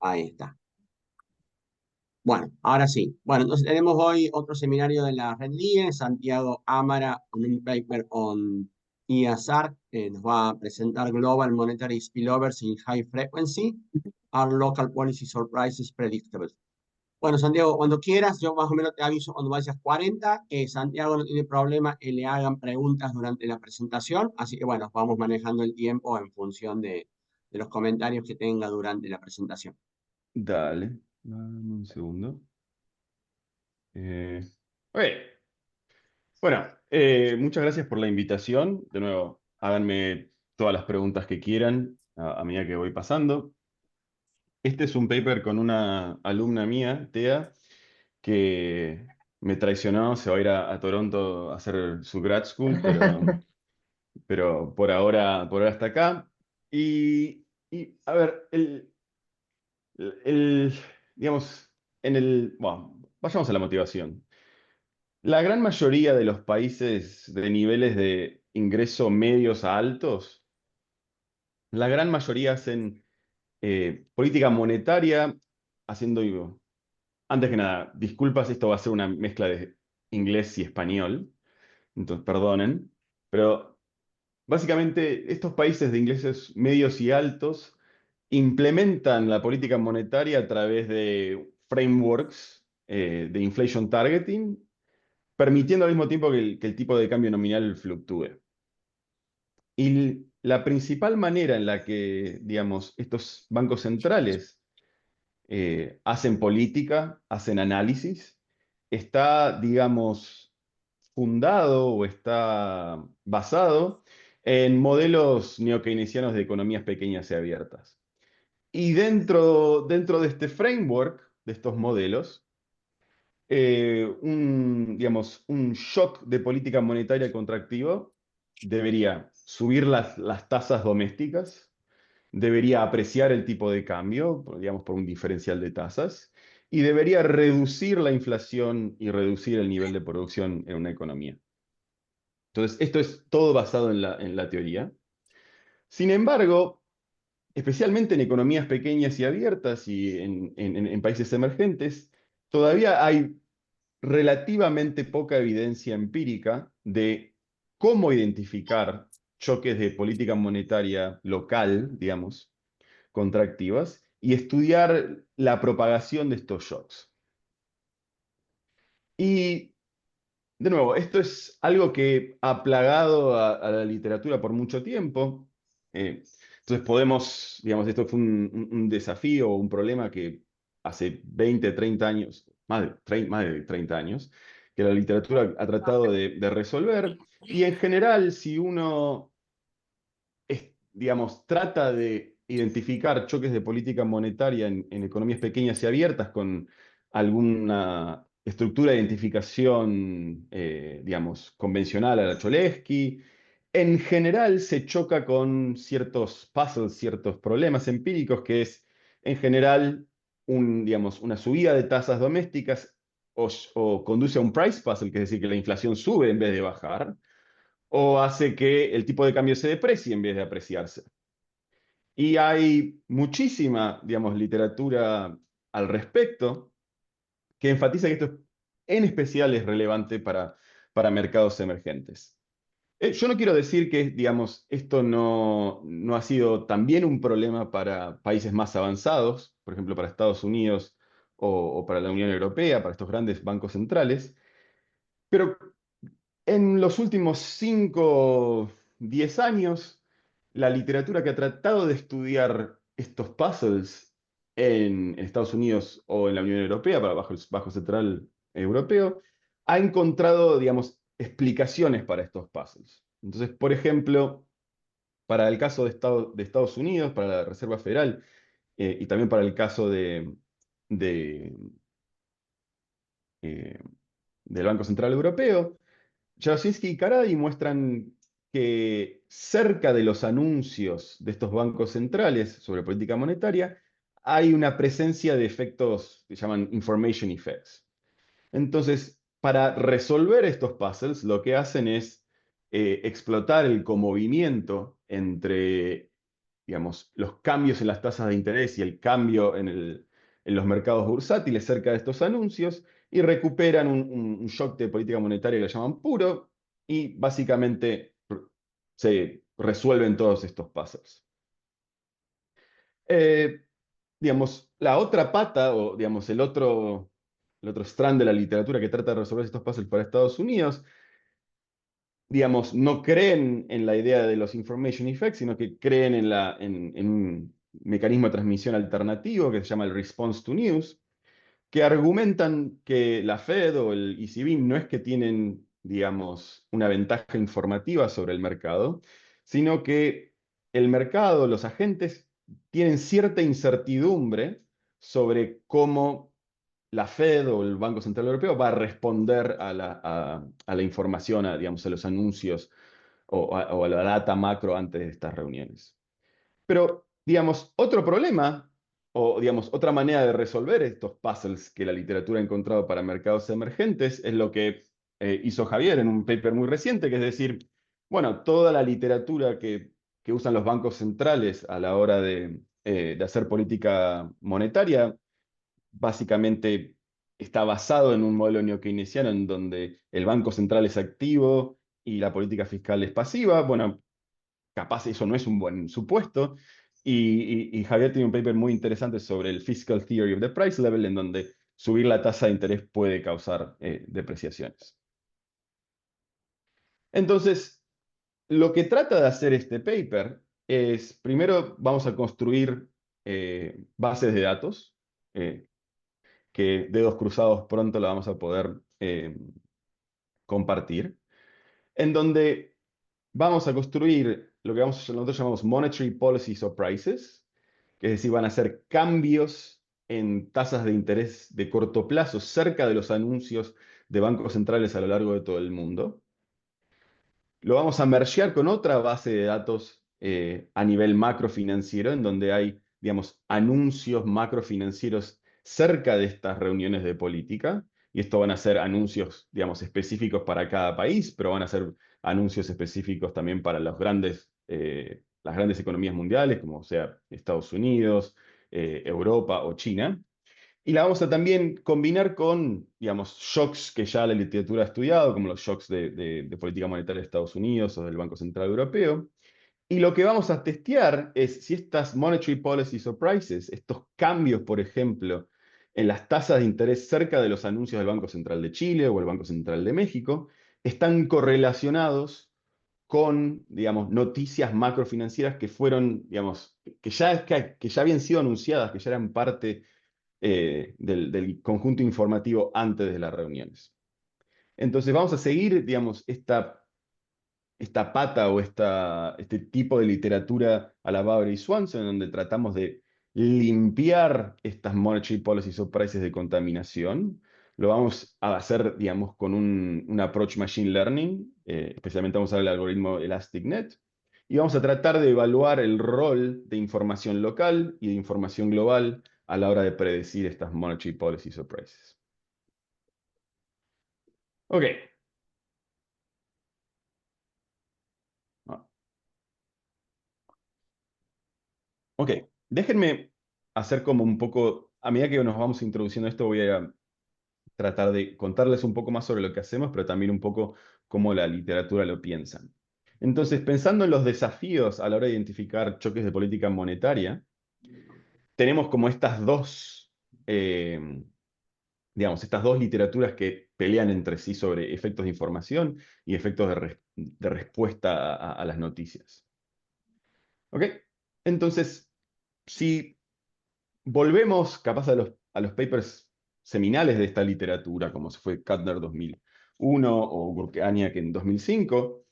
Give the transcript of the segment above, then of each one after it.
Ahí está. Bueno, ahora sí. Bueno, entonces tenemos hoy otro seminario de la Red Libre. Santiago Amara, con un paper on ESR, nos va a presentar Global Monetary Spillovers in High Frequency. Are local policy surprises predictable? Bueno, Santiago, cuando quieras, yo más o menos te aviso cuando vayas 40, que Santiago no tiene problema en le hagan preguntas durante la presentación, así que bueno, vamos manejando el tiempo en función de los comentarios que tenga durante la presentación. Dale, dame un segundo. Eh, ok. Bueno, muchas gracias por la invitación. De nuevo, háganme todas las preguntas que quieran a medida que voy pasando. Este es un paper con una alumna mía, Tea, que me traicionó, se va a ir a Toronto a hacer su grad school, pero por ahora está acá. A ver, el- digamos, bueno, vayamos a la motivación. La gran mayoría de los países de niveles de ingreso medios a altos, la gran mayoría hacen política monetaria, haciendo, antes que nada, disculpas, esto va a ser una mezcla de inglés y español, entonces perdonen, pero básicamente estos países de ingresos medios y altos implementan la política monetaria a través de frameworks de inflation targeting, permitiendo al mismo tiempo que el tipo de cambio nominal fluctúe. Y la principal manera en la que, digamos, estos bancos centrales hacen política, hacen análisis, está, digamos, fundado o está basado en modelos neokeynesianos de economías pequeñas y abiertas. Y dentro de este framework, de estos modelos, digamos, un shock de política monetaria contractiva debería subir las tasas domésticas, debería apreciar el tipo de cambio, digamos, por un diferencial de tasas, y debería reducir la inflación y reducir el nivel de producción en una economía. Entonces, esto es todo basado en la teoría. Sin embargo, especialmente en economías pequeñas y abiertas y en países emergentes, todavía hay relativamente poca evidencia empírica de cómo identificar choques de política monetaria local, digamos, contractivas, y estudiar la propagación de estos shocks. Y, de nuevo, esto es algo que ha plagado a la literatura por mucho tiempo. Entonces podemos, digamos, esto fue un desafío o un problema que hace 20, 30 años, más de 30 años, que la literatura ha tratado de resolver. Y en general, si uno, digamos, trata de identificar choques de política monetaria en economías pequeñas y abiertas con alguna estructura de identificación, digamos, convencional a la Cholesky, en general se choca con ciertos puzzles, ciertos problemas empíricos, que es, en general, digamos, una subida de tasas domésticas o conduce a un price puzzle, que es decir, que la inflación sube en vez de bajar, o hace que el tipo de cambio se deprecie en vez de apreciarse. Y hay muchísima, digamos, literatura al respecto que enfatiza que esto en especial es relevante para mercados emergentes. Yo no quiero decir que, digamos, esto no ha sido también un problema para países más avanzados, por ejemplo, para Estados Unidos o para la Unión Europea, para estos grandes bancos centrales, pero en los últimos 5, 10 años, la literatura que ha tratado de estudiar estos puzzles en Estados Unidos o en la Unión Europea, bajo el Banco Central Europeo, ha encontrado, digamos, explicaciones para estos puzzles. Entonces, por ejemplo, para el caso de Estados Unidos, para la Reserva Federal, y también para el caso de, eh, del Banco Central Europeo, Jasinski y Karadi muestran que cerca de los anuncios de estos bancos centrales sobre política monetaria hay una presencia de efectos que llaman information effects. Entonces, para resolver estos puzzles, lo que hacen es explotar el comovimiento entre digamos, los cambios en las tasas de interés y el cambio en los mercados bursátiles cerca de estos anuncios y recuperan un shock de política monetaria que le llaman puro y básicamente se resuelven todos estos puzzles. Eh, digamos, la otra pata, o digamos, el otro strand de la literatura que trata de resolver estos puzzles para Estados Unidos, digamos, no creen en la idea de los information effects, sino que creen en un mecanismo de transmisión alternativo que se llama el response to news, que argumentan que la Fed o el ECB no es que tienen, digamos, una ventaja informativa sobre el mercado, sino que el mercado, los agentes, tienen cierta incertidumbre sobre cómo la Fed o el Banco Central Europeo va a responder a la información, digamos, a los anuncios o a la data macro antes de estas reuniones. Pero, digamos, otro problema, o digamos, otra manera de resolver estos puzzles que la literatura ha encontrado para mercados emergentes es lo que hizo Javier en un paper muy reciente, que es decir, bueno, toda la literatura que usan los bancos centrales a la hora de hacer política monetaria, básicamente está basado en un modelo neokeynesiano en donde el Banco Central es activo y la política fiscal es pasiva. Bueno, capaz eso no es un buen supuesto. Y Javier tiene un paper muy interesante sobre el Fiscal Theory of the Price Level, en donde subir la tasa de interés puede causar depreciaciones. Entonces, lo que trata de hacer este paper es, primero vamos a construir bases de datos, eh, que dedos cruzados pronto la vamos a poder compartir, en donde vamos a construir lo que nosotros llamamos monetary policy surprises, que es decir, van a ser cambios en tasas de interés de corto plazo cerca de los anuncios de bancos centrales a lo largo de todo el mundo. Lo vamos a mergear con otra base de datos a nivel macrofinanciero, en donde hay, digamos, anuncios macrofinancieros cerca de estas reuniones de política. Y esto van a ser anuncios, digamos, específicos para cada país, pero van a ser anuncios específicos también para las grandes economías mundiales, como sea Estados Unidos, Europa o China. Y la vamos a también combinar con, digamos, shocks que ya la literatura ha estudiado, como los shocks de política monetaria de Estados Unidos o del Banco Central Europeo. Y lo que vamos a testear es si estas monetary policy surprises, estos cambios, por ejemplo, en las tasas de interés cerca de los anuncios del Banco Central de Chile o el Banco Central de México, están correlacionados con, digamos, noticias macrofinancieras que fueron, digamos, que ya habían sido anunciadas, que ya eran parte del conjunto informativo antes de las reuniones. Entonces vamos a seguir, digamos, esta pata o este tipo de literatura a la Bauer y Swanson, donde tratamos de limpiar estas monetary policy surprises de contaminación. Lo vamos a hacer, digamos, con un approach machine learning, especialmente vamos a ver el algoritmo ElasticNet, y vamos a tratar de evaluar el rol de información local y de información global a la hora de predecir estas monetary policy surprises. Ok. Ah, ok, déjenme hacer como un poco, a medida que nos vamos introduciendo esto, voy a tratar de contarles un poco más sobre lo que hacemos, pero también un poco cómo la literatura lo piensa. Entonces, pensando en los desafíos a la hora de identificar choques de política monetaria, tenemos como digamos, estas dos literaturas que pelean entre sí sobre efectos de información y efectos de respuesta a las noticias. ¿Ok? Entonces, si volvemos capaz a los papers seminales de esta literatura, como se fue Kuttner 2001 o Gurkaniak en 2005,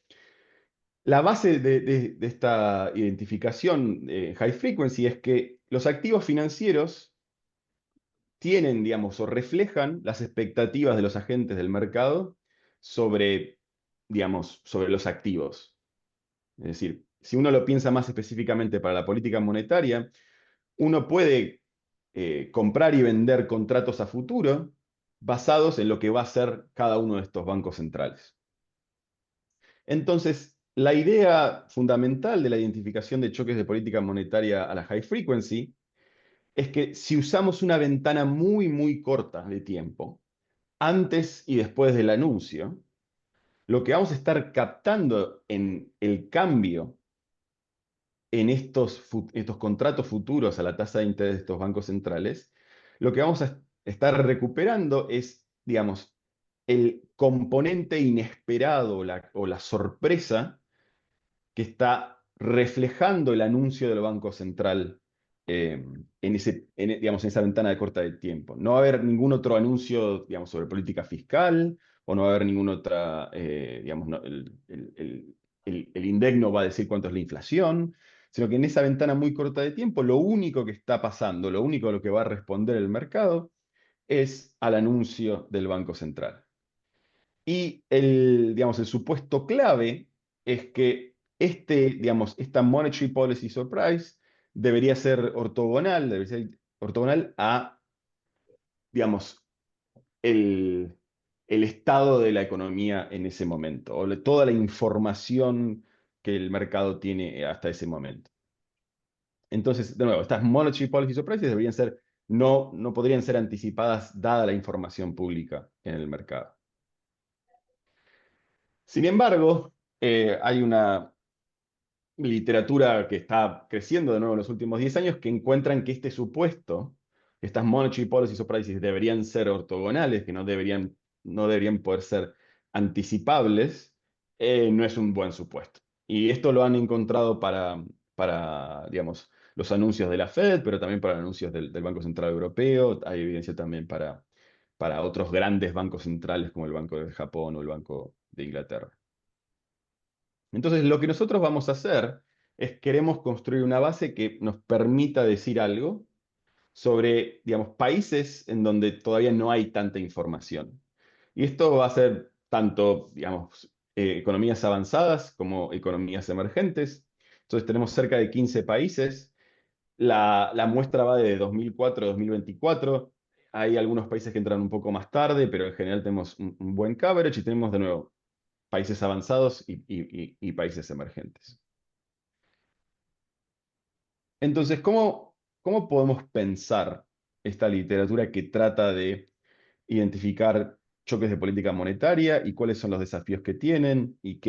la base de esta identificación high frequency es que los activos financieros tienen, digamos, o reflejan las expectativas de los agentes del mercado sobre, digamos, sobre los activos. Es decir, si uno lo piensa más específicamente para la política monetaria, uno puede comprar y vender contratos a futuro basados en lo que va a ser cada uno de estos bancos centrales. Entonces, la idea fundamental de la identificación de choques de política monetaria a la high frequency es que si usamos una ventana muy, muy corta de tiempo, antes y después del anuncio, lo que vamos a estar captando en el cambio en estos contratos futuros a la tasa de interés de estos bancos centrales, lo que vamos a estar recuperando es, digamos, el componente inesperado o la sorpresa que está reflejando el anuncio del Banco Central digamos, en esa ventana de corta de tiempo. No va a haber ningún otro anuncio, digamos, sobre política fiscal, o no va a haber ninguna otra, digamos, el INDEC no va a decir cuánto es la inflación, sino que en esa ventana muy corta de tiempo, lo único que está pasando, lo único a lo que va a responder el mercado, es al anuncio del Banco Central. Y digamos, el supuesto clave es que digamos, esta Monetary Policy Surprise debería ser ortogonal a, digamos, el estado de la economía en ese momento, o toda la información que el mercado tiene hasta ese momento. Entonces, de nuevo, estas Monetary Policy Surprises no podrían ser anticipadas dada la información pública en el mercado. Sin embargo, hay una literatura que está creciendo de nuevo en los últimos 10 años que encuentran que este supuesto, estas monetary policy surprises deberían ser ortogonales, que no deberían poder ser anticipables, no es un buen supuesto. Y esto lo han encontrado digamos, los anuncios de la Fed, pero también para anuncios del Banco Central Europeo. Hay evidencia también para otros grandes bancos centrales como el Banco de Japón o el Banco de Inglaterra. Entonces, lo que nosotros vamos a hacer es queremos construir una base que nos permita decir algo sobre, digamos, países en donde todavía no hay tanta información. Y esto va a ser tanto, digamos, economías avanzadas como economías emergentes. Entonces, tenemos cerca de 15 países. La muestra va de 2004 a 2024. Hay algunos países que entran un poco más tarde, pero en general tenemos un buen coverage y tenemos de nuevo países avanzados y países emergentes. Entonces, ¿cómo podemos pensar esta literatura que trata de identificar choques de política monetaria y cuáles son los desafíos que tienen y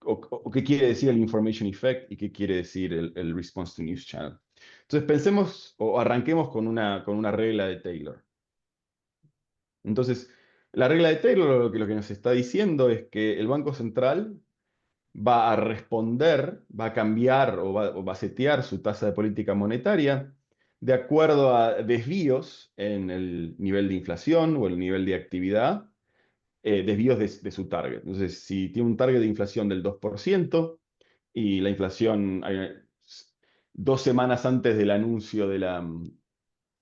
o qué quiere decir el information effect y qué quiere decir el response to news channel? Entonces, pensemos o arranquemos con una regla de Taylor. Entonces, la regla de Taylor lo que nos está diciendo es que el Banco Central va a responder, va a cambiar o va a setear su tasa de política monetaria de acuerdo a desvíos en el nivel de inflación o el nivel de actividad, desvíos de su target. Entonces, si tiene un target de inflación del 2% y la inflación 2 semanas antes del anuncio digamos,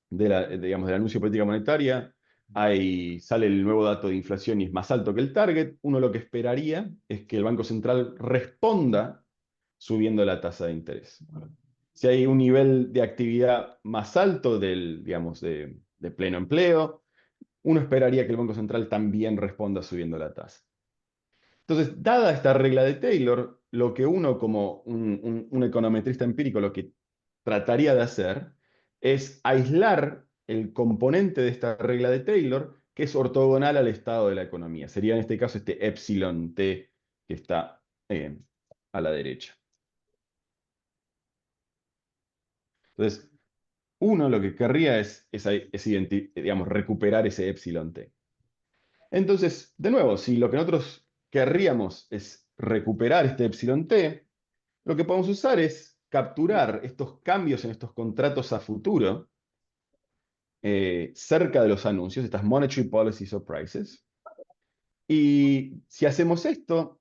del anuncio de política monetaria, ahí sale el nuevo dato de inflación y es más alto que el target, uno lo que esperaría es que el Banco Central responda subiendo la tasa de interés. Si hay un nivel de actividad más alto digamos, de pleno empleo, uno esperaría que el Banco Central también responda subiendo la tasa. Entonces, dada esta regla de Taylor, lo que uno como un econometrista empírico lo que trataría de hacer es aislar el componente de esta regla de Taylor que es ortogonal al estado de la economía. Sería en este caso este epsilon t que está a la derecha. Entonces, uno lo que querría digamos, recuperar ese epsilon t. Entonces, de nuevo, si lo que nosotros querríamos es recuperar este epsilon t, lo que podemos usar es capturar estos cambios en estos contratos a futuro cerca de los anuncios, estas monetary policy surprises. Y si hacemos esto,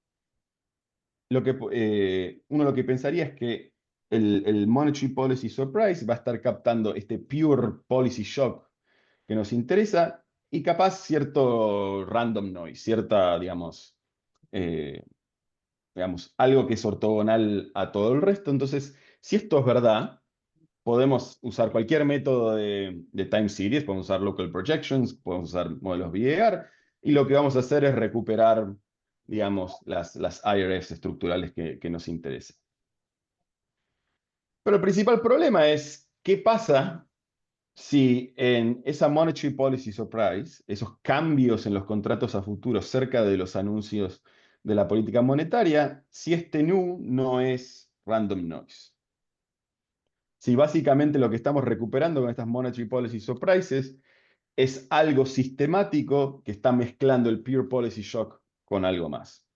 uno lo que pensaría es que el monetary policy surprise va a estar captando este pure policy shock que nos interesa y capaz cierto random noise, cierta, eh, digamos, algo que es ortogonal a todo el resto. Entonces, si esto es verdad, podemos usar cualquier método de time series, podemos usar local projections, podemos usar modelos VAR, y lo que vamos a hacer es recuperar digamos, las IRS estructurales que nos interesan. Pero el principal problema es, ¿qué pasa si en esa Monetary Policy Surprise, esos cambios en los contratos a futuro cerca de los anuncios de la política monetaria, si este nu no es random noise? Si básicamente lo que estamos recuperando con estas Monetary Policy Surprises es algo sistemático que está mezclando el Pure Policy Shock con algo más.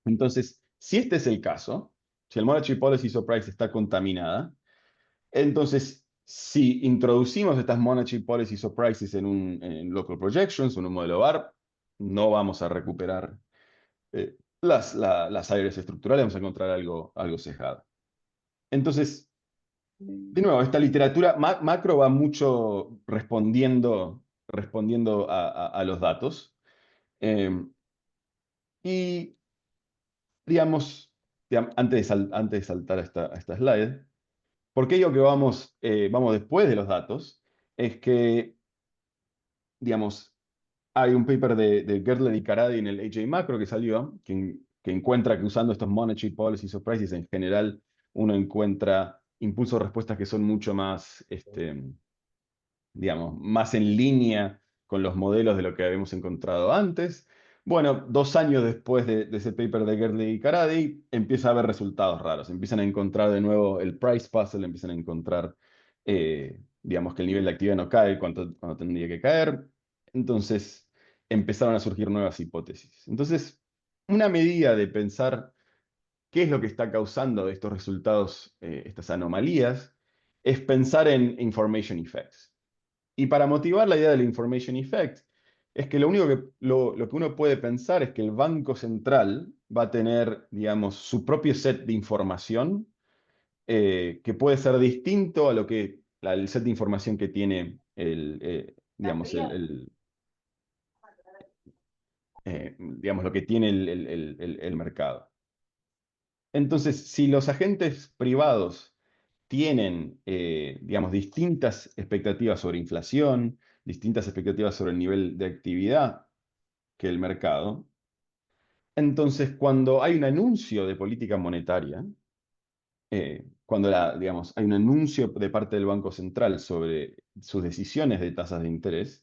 Entonces, si este es el caso, si el Monetary Policy Surprise está contaminada, entonces, si introducimos estas Monetary Policy Surprises en Local Projections, en un modelo VAR, no vamos a recuperar las áreas estructurales, vamos a encontrar algo sesgado. Entonces, de nuevo, esta literatura macro va mucho respondiendo a los datos. Eh, y, antes de saltar a esta slide, ¿por qué digo que vamos después de los datos? Es que, digamos, hay un paper de Gertler y Karady en el AJ Macro que salió, que encuentra que usando estos Monetary Policy Surprises en general, uno encuentra impulsos de respuestas que son mucho más, digamos, más en línea con los modelos de lo que habíamos encontrado antes. Bueno, 2 años después de ese paper de Gertler y Karady, empieza a haber resultados raros. Empiezan a encontrar de nuevo el price puzzle, empiezan a encontrar, digamos, que el nivel de actividad no cae cuando tendría que caer. Entonces, empezaron a surgir nuevas hipótesis. Entonces, una medida de pensar qué es lo que está causando estos resultados, estas anomalías, es pensar en information effects. Y para motivar la idea del information effect, es que lo que uno puede pensar es que el Banco Central va a tener, digamos, su propio set de información, que puede ser distinto a el set de información que tiene digamos, digamos, lo que tiene el mercado. Entonces, si los agentes privados tienen, digamos, distintas expectativas sobre inflación, distintas expectativas sobre el nivel de actividad que el mercado, entonces cuando hay un anuncio de política monetaria, cuando digamos, hay un anuncio de parte del Banco Central sobre sus decisiones de tasas de interés,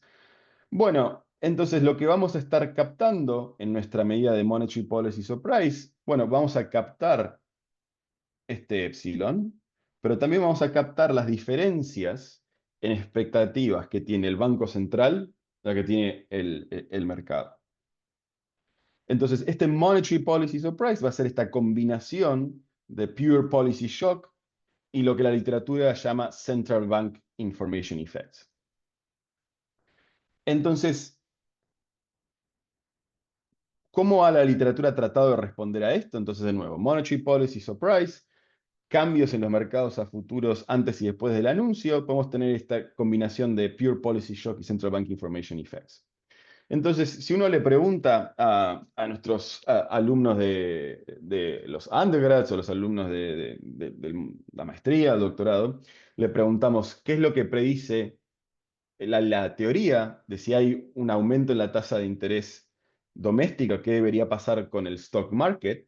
bueno, entonces lo que vamos a estar captando en nuestra medida de Monetary Policy Surprise, bueno, vamos a captar este epsilon, pero también vamos a captar las diferencias en expectativas que tiene el Banco Central, la que tiene el mercado. Entonces, este Monetary Policy Surprise va a ser esta combinación de Pure Policy Shock y lo que la literatura llama Central Bank Information Effects. Entonces, ¿cómo ha la literatura tratado de responder a esto? Entonces, de nuevo, Monetary Policy Surprise, cambios en los mercados a futuros antes y después del anuncio, podemos tener esta combinación de Pure Policy Shock y Central Bank Information Effects. Entonces, si uno le pregunta a nuestros alumnos de los undergrads o los alumnos de la maestría, el doctorado, le preguntamos qué es lo que predice la teoría de si hay un aumento en la tasa de interés doméstica, qué debería pasar con el stock market.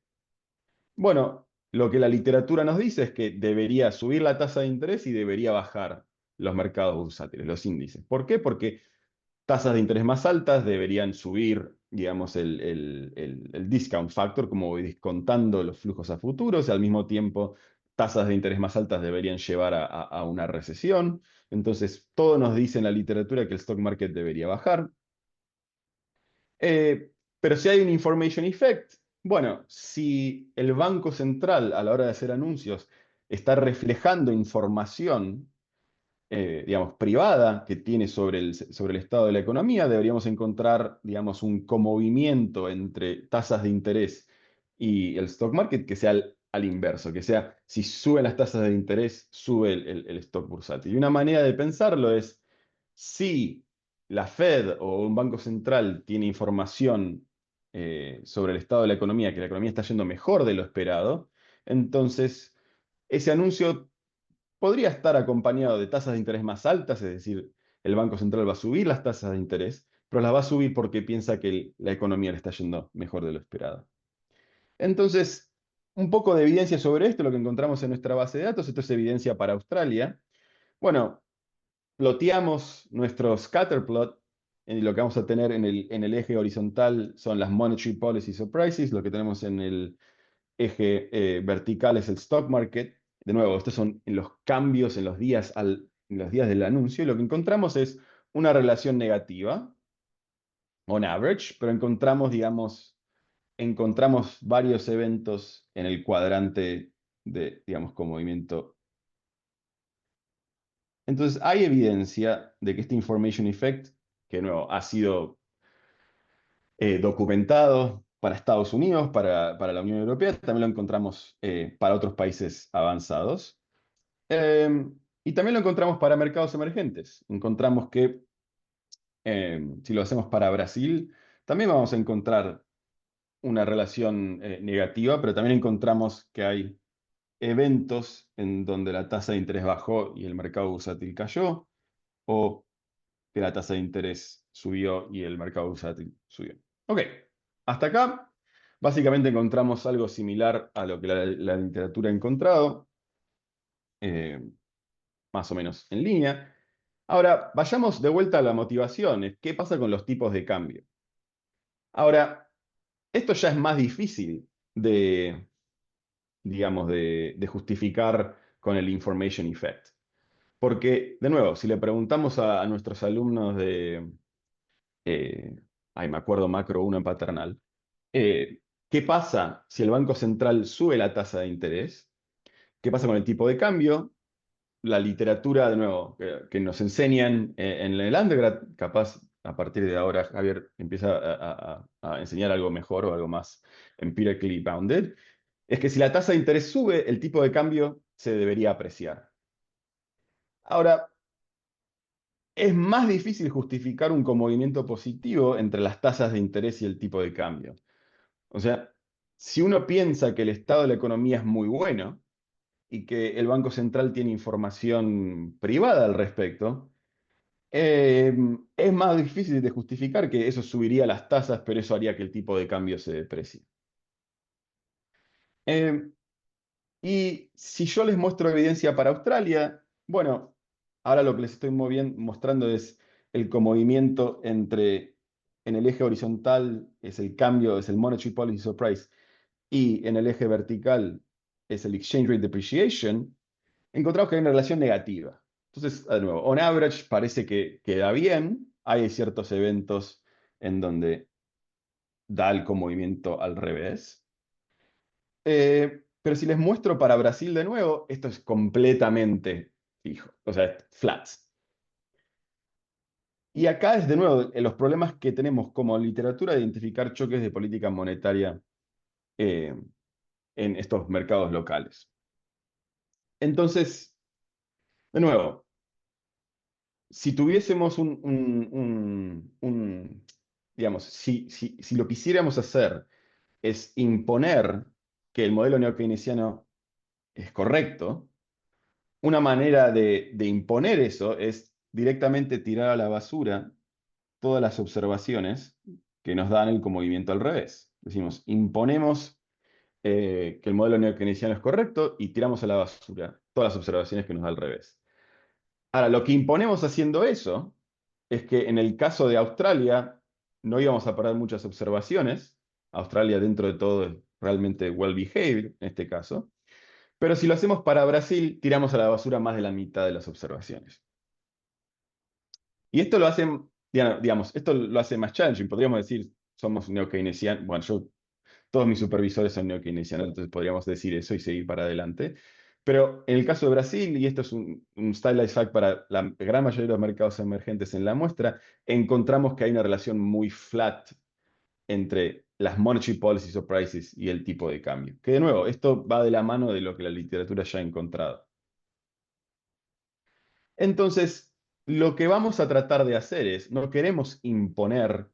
Bueno, lo que la literatura nos dice es que debería subir la tasa de interés y debería bajar los mercados bursátiles, los índices. ¿Por qué? Porque tasas de interés más altas deberían subir, digamos, el discount factor, como voy descontando los flujos a futuros, y al mismo tiempo tasas de interés más altas deberían llevar a una recesión. Entonces, todo nos dice en la literatura que el stock market debería bajar. Pero si hay un information effect, bueno, si el Banco Central a la hora de hacer anuncios está reflejando información, digamos, privada que tiene sobre el estado de la economía, deberíamos encontrar, digamos, un comovimiento entre tasas de interés y el stock market que sea al inverso, que sea, si suben las tasas de interés, sube el stock bursátil. Y una manera de pensarlo es, si la Fed o un banco central tiene información sobre el estado de la economía, que la economía está yendo mejor de lo esperado, entonces ese anuncio podría estar acompañado de tasas de interés más altas, es decir, el Banco Central va a subir las tasas de interés, pero las va a subir porque piensa que la economía le está yendo mejor de lo esperado. Entonces, un poco de evidencia sobre esto, lo que encontramos en nuestra base de datos, esto es evidencia para Australia. Bueno, ploteamos nuestro scatterplot y lo que vamos a tener en el eje horizontal son las monetary policy surprises, lo que tenemos en el eje vertical es el stock market. De nuevo, estos son los cambios en los días, en los días del anuncio, y lo que encontramos es una relación negativa, on average, pero encontramos, digamos, encontramos varios eventos en el cuadrante de, digamos, con movimiento. Entonces, hay evidencia de que este information effect, que de nuevo ha sido documentado para Estados Unidos, para la Unión Europea, también lo encontramos para otros países avanzados. Y también lo encontramos para mercados emergentes. Encontramos que si lo hacemos para Brasil, también vamos a encontrar una relación negativa, pero también encontramos que hay eventos en donde la tasa de interés bajó y el mercado bursátil cayó, o que la tasa de interés subió y el mercado bursátil subió. Ok, hasta acá básicamente encontramos algo similar a lo que la literatura ha encontrado, eh, más o menos en línea. Ahora, vayamos de vuelta a las motivaciones. ¿Qué pasa con los tipos de cambio? Ahora, esto ya es más difícil de, digamos, de justificar con el information effect. Porque, de nuevo, si le preguntamos a nuestros alumnos de, me acuerdo macro 1 en paternal, ¿qué pasa si el Banco Central sube la tasa de interés? ¿Qué pasa con el tipo de cambio? La literatura, de nuevo, que nos enseñan en el undergrad, capaz a partir de ahora Javier empieza a enseñar algo mejor o algo más empirically bounded, es que si la tasa de interés sube, el tipo de cambio se debería apreciar. Ahora, es más difícil justificar un comovimiento positivo entre las tasas de interés y el tipo de cambio. O sea, si uno piensa que el estado de la economía es muy bueno y que el Banco Central tiene información privada al respecto, es más difícil de justificar que eso subiría las tasas, pero eso haría que el tipo de cambio se deprecie. Eh, y si yo les muestro evidencia para Australia, bueno, ahora lo que les estoy mostrando es el comovimiento entre, en el eje horizontal es el cambio, es el Monetary Policy Surprise, y en el eje vertical es el Exchange Rate Depreciation, encontramos que hay una relación negativa. Entonces, de nuevo, on average parece que queda bien, hay ciertos eventos en donde da el movimiento al revés. Pero si les muestro para Brasil de nuevo, esto es completamente fijo, o sea, es flats. Y acá es de nuevo los problemas que tenemos como literatura de identificar choques de política monetaria eh, en estos mercados locales. Entonces, de nuevo, si tuviésemos digamos, si lo quisiéramos hacer es imponer que el modelo neokeynesiano es correcto, una manera de imponer eso es directamente tirar a la basura todas las observaciones que nos dan el movimiento al revés. Decimos, imponemos que el modelo neokeynesiano es correcto y tiramos a la basura todas las observaciones que nos da al revés. Ahora, lo que imponemos haciendo eso es que en el caso de Australia no íbamos a parar muchas observaciones. Australia dentro de todo es realmente well behaved en este caso. Pero si lo hacemos para Brasil, tiramos a la basura más de la mitad de las observaciones. Y esto lo hace, digamos, esto lo hace más challenging. Podríamos decir, somos neokeynesianos. Bueno, todos mis supervisores son neokeynesianos, entonces podríamos decir eso y seguir para adelante. Pero en el caso de Brasil, y esto es un stylized fact para la gran mayoría de los mercados emergentes en la muestra, encontramos que hay una relación muy flat entre las monetary policy surprises y el tipo de cambio. Que de nuevo, esto va de la mano de lo que la literatura ya ha encontrado. Entonces, lo que vamos a tratar de hacer es, no queremos imponer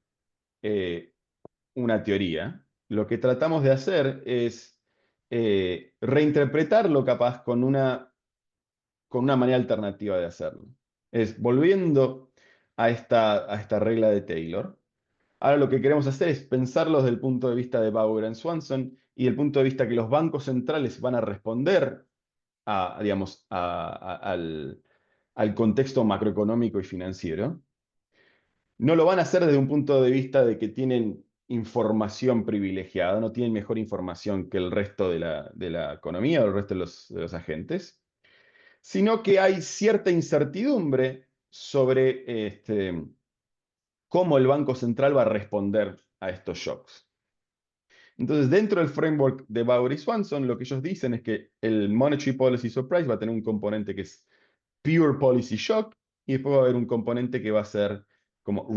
eh, una teoría, lo que tratamos de hacer es reinterpretarlo capaz con una manera alternativa de hacerlo. Es volviendo a esta regla de Taylor. Ahora lo que queremos hacer es pensarlo desde el punto de vista de Bauer y Swanson y el punto de vista que los bancos centrales van a responder digamos, al contexto macroeconómico y financiero. No lo van a hacer desde un punto de vista de que tienen información privilegiada, no tienen mejor información que el resto de la economía o el resto de los agentes, sino que hay cierta incertidumbre sobre cómo el Banco Central va a responder a estos shocks. Entonces, dentro del framework de Bauer y Swanson, lo que ellos dicen es que el Monetary Policy Surprise va a tener un componente que es Pure Policy Shock y después va a haber un componente que va a ser como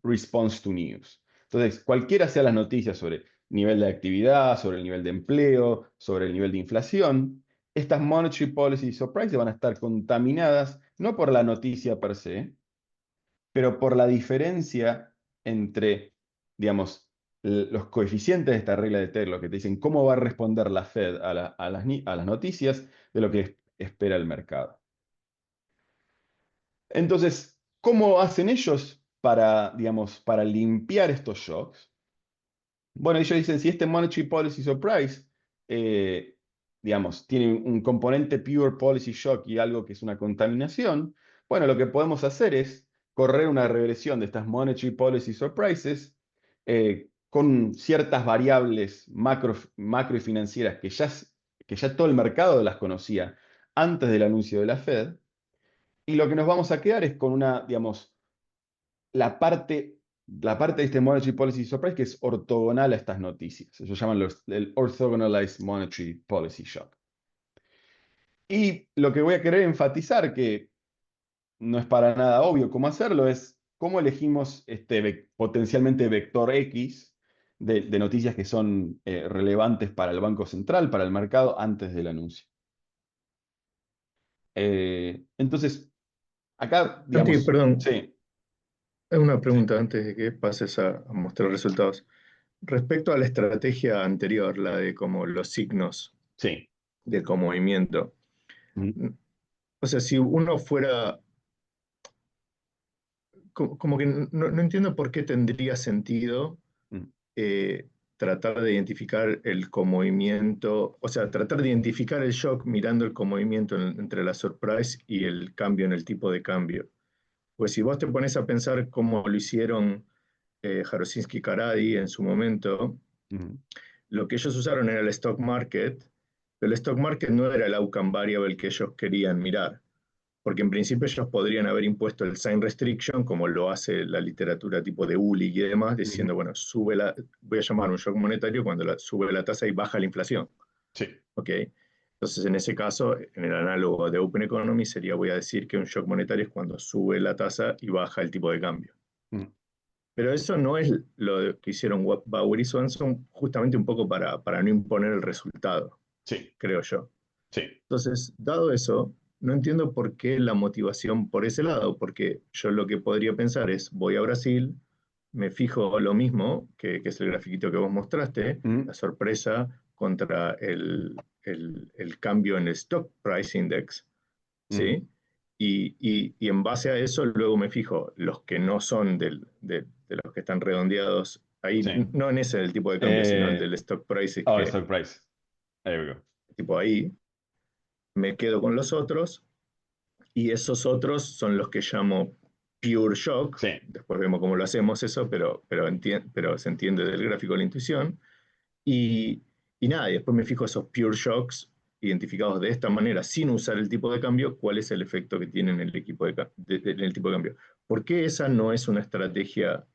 Response to News. Entonces, cualquiera sea las noticias sobre nivel de actividad, sobre el nivel de empleo, sobre el nivel de inflación, estas Monetary Policy Surprise van a estar contaminadas no por la noticia per se, pero por la diferencia entre, digamos, los coeficientes de esta regla de Taylor, que te dicen cómo va a responder la Fed a las noticias de lo que espera el mercado. Entonces, ¿cómo hacen ellos para, digamos, para limpiar estos shocks? Bueno, ellos dicen, si este Monetary Policy Surprise, digamos, tiene un componente Pure Policy Shock y algo que es una contaminación, bueno, lo que podemos hacer es correr una regresión de estas Monetary Policy Surprises con ciertas variables macro y financieras que ya todo el mercado las conocía antes del anuncio de la Fed, y lo que nos vamos a quedar es con una, digamos, la parte, la parte de este Monetary Policy Surprise que es ortogonal a estas noticias. Ellos llaman el Orthogonalized Monetary Policy Shock. Y lo que voy a querer enfatizar, que no es para nada obvio cómo hacerlo, es cómo elegimos este potencialmente vector X de noticias que son relevantes para el Banco Central, para el mercado, antes del anuncio. Entonces, acá, Santi, digamos, perdón, sí, una sí, pregunta antes de que pases a mostrar resultados. Respecto a la estrategia anterior, la de como los signos sí. del movimiento, Ujú, o sea, si uno fuera, como que no entiendo por qué tendría sentido ujú, eh, tratar de identificar el comovimiento, o sea, tratar de identificar el shock mirando el comovimiento entre la surprise y el cambio en el tipo de cambio. Pues si vos te pones a pensar cómo lo hicieron Jarosinski y Karadi en su momento, ujú. lo que ellos usaron era el stock market, pero el stock market no era el outcome variable que ellos querían mirar, porque en principio ellos podrían haber impuesto el sign restriction, como lo hace la literatura tipo de Uli y demás, Ujú. diciendo, bueno, voy a llamar un shock monetario cuando sube la tasa y baja la inflación. Sí. ¿Ok? Entonces, en ese caso, en el análogo de Open Economy sería, voy a decir que un shock monetario es cuando sube la tasa y baja el tipo de cambio. Ujú. Pero eso no es lo que hicieron Bauer y Swanson justamente un poco para no imponer el resultado, Sí, creo yo. sí. Entonces, dado eso, no entiendo por qué la motivación por ese lado, porque yo lo que podría pensar es, voy a Brasil, me fijo lo mismo, que es el grafiquito que vos mostraste, Ujú. la sorpresa contra el cambio en el Stock Price Index, Ujú. ¿sí? Y en base a eso, luego me fijo los que no son de los que están redondeados ahí, Sí. no en ese del tipo de cambio, sino el del stock prices Oh, que stock price. There we go. tipo ahí, me quedo con los otros y esos otros son los que llamo pure shock. Sí. Después vemos cómo lo hacemos eso, pero se entiende del gráfico la intuición. Y, y nada, y después me fijo esos pure shocks identificados de esta manera, sin usar el tipo de cambio, cuál es el efecto que tienen en el, en el tipo de cambio. ¿Por qué esa no es una estrategia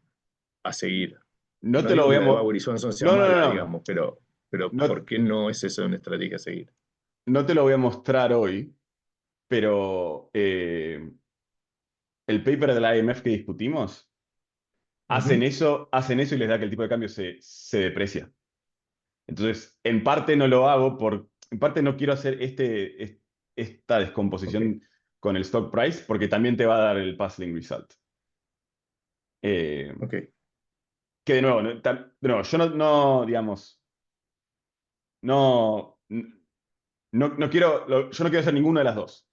a seguir? No No te lo digo voy que a... la de Bauer y Swanson sea No, no, mala, no, no. digamos, pero No, ¿por qué no es esa una estrategia a seguir? no te lo voy a mostrar hoy, pero el paper del IMF que discutimos, Ujú. hacen eso y les da que el tipo de cambio se deprecia. Entonces, en parte no lo hago en parte no quiero hacer esta Ok, descomposición con el stock price porque también te va a dar el puzzling result. Eh, ok. que de nuevo, de nuevo, yo digamos, no, no quiero, yo no quiero hacer ninguna de las dos.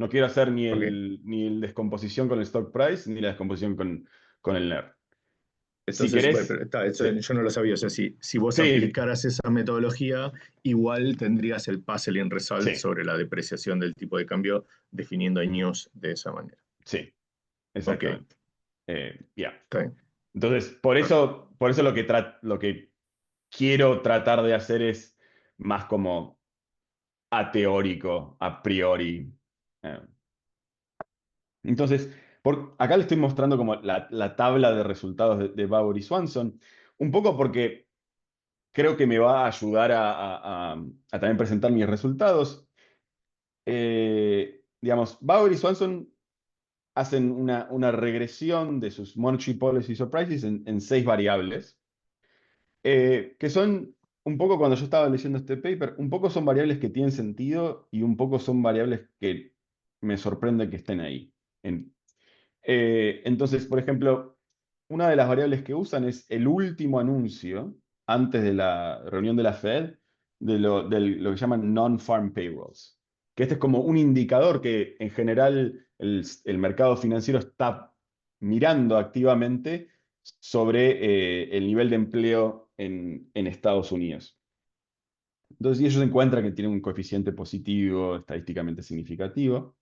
No quiero hacer ni Ok. ni el descomposición con el stock price, ni la descomposición con el NER. Si Entonces, bueno, querés, pero eso sí, yo no lo sabía. O sea, si vos sí, aplicaras esa metodología, igual tendrías el puzzling result sí, sobre la depreciación del tipo de cambio, definiendo news de esa manera. sí, Ok, exactamente. Ya. está bien. Entonces, Ah, por eso lo que quiero tratar de hacer es más como ateórico, a priori. Eh, Entonces, acá le estoy mostrando como la tabla de resultados de Bauer y Swanson, un poco porque creo que me va a ayudar a también presentar mis resultados. Digamos, Bauer y Swanson hacen una regresión de sus Monetary Policy Surprises en 6 variables, que son un poco, cuando yo estaba leyendo este paper, un poco son variables que tienen sentido y un poco son variables que me sorprende que estén ahí. Entonces, por ejemplo, una de las variables que usan es el último anuncio antes de la reunión de la Fed de lo que llaman non-farm payrolls. Que este es como un indicador que en general el mercado financiero está mirando activamente sobre el nivel de empleo en Estados Unidos. Entonces, si ellos encuentran que tiene un coeficiente positivo estadísticamente significativo,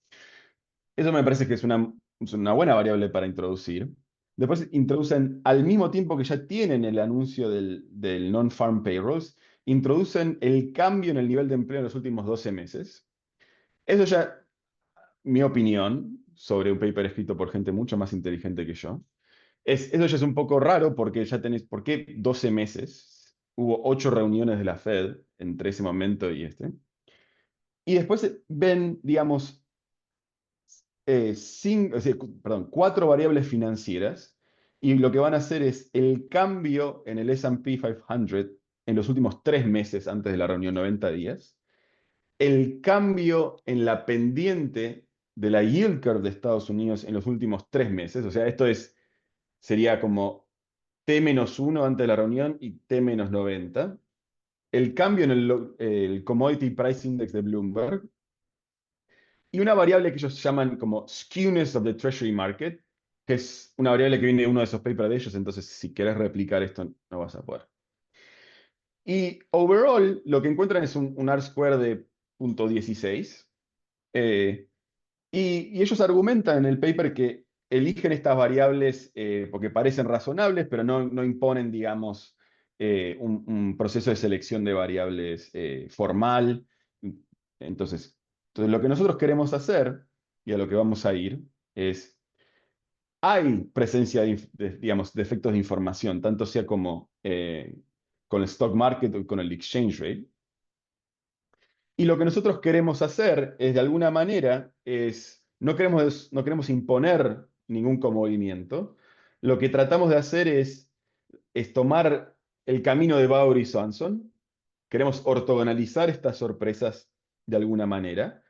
eso me parece que es una buena variable para introducir. Después introducen, al mismo tiempo que ya tienen el anuncio del non-farm payrolls, introducen el cambio en el nivel de empleo en los últimos 12 meses. Eso ya, mi opinión, sobre un paper escrito por gente mucho más inteligente que yo, eso ya es un poco raro porque ya tenés, ¿por qué 12 meses? Hubo 8 reuniones de la Fed entre ese momento y este. Y después ven, digamos, 4 variables financieras y lo que van a hacer es el cambio en el S&P 500 en los últimos 3 meses antes de la reunión, 90 días, el cambio en la pendiente de la yield curve de Estados Unidos en los últimos 3 meses, o sea, sería como T-1 antes de la reunión y T-90, el cambio en el Commodity Price Index de Bloomberg, y una variable que ellos llaman como skewness of the treasury market, que es una variable que viene de uno de esos papers de ellos, entonces si querés replicar esto no vas a poder. Y overall lo que encuentran es un R-square de 0.16, eh, y ellos argumentan en el paper que eligen estas variables porque parecen razonables, pero no imponen, digamos, un proceso de selección de variables formal. Entonces, lo que nosotros queremos hacer, y a lo que vamos a ir, es, hay presencia digamos, de efectos de información, tanto sea como con el stock market o con el exchange rate. Y lo que nosotros queremos hacer es, de alguna manera, no queremos imponer ningún movimiento. Lo que tratamos de hacer es tomar el camino de Bauer y Swanson. Queremos ortogonalizar estas sorpresas de alguna manera.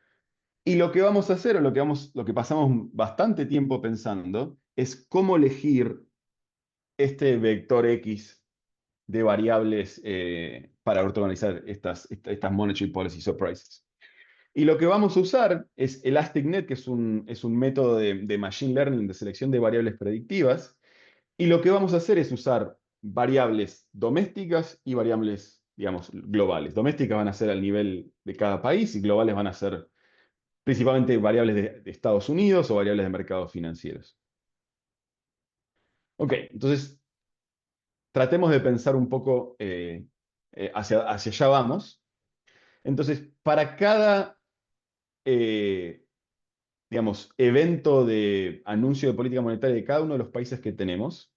Y lo que vamos a hacer, o lo que pasamos bastante tiempo pensando, es cómo elegir este vector X de variables para ortogonalizar estas monetary policy surprises. Y lo que vamos a usar es ElasticNet, que es un método de machine learning de selección de variables predictivas. Y lo que vamos a hacer es usar variables domésticas y variables, digamos, globales. Domésticas van a ser al nivel de cada país y globales van a ser principalmente variables de Estados Unidos o variables de mercados financieros. Ok, entonces tratemos de pensar un poco hacia allá vamos. Entonces, para cada digamos, evento de anuncio de política monetaria de cada uno de los países que tenemos,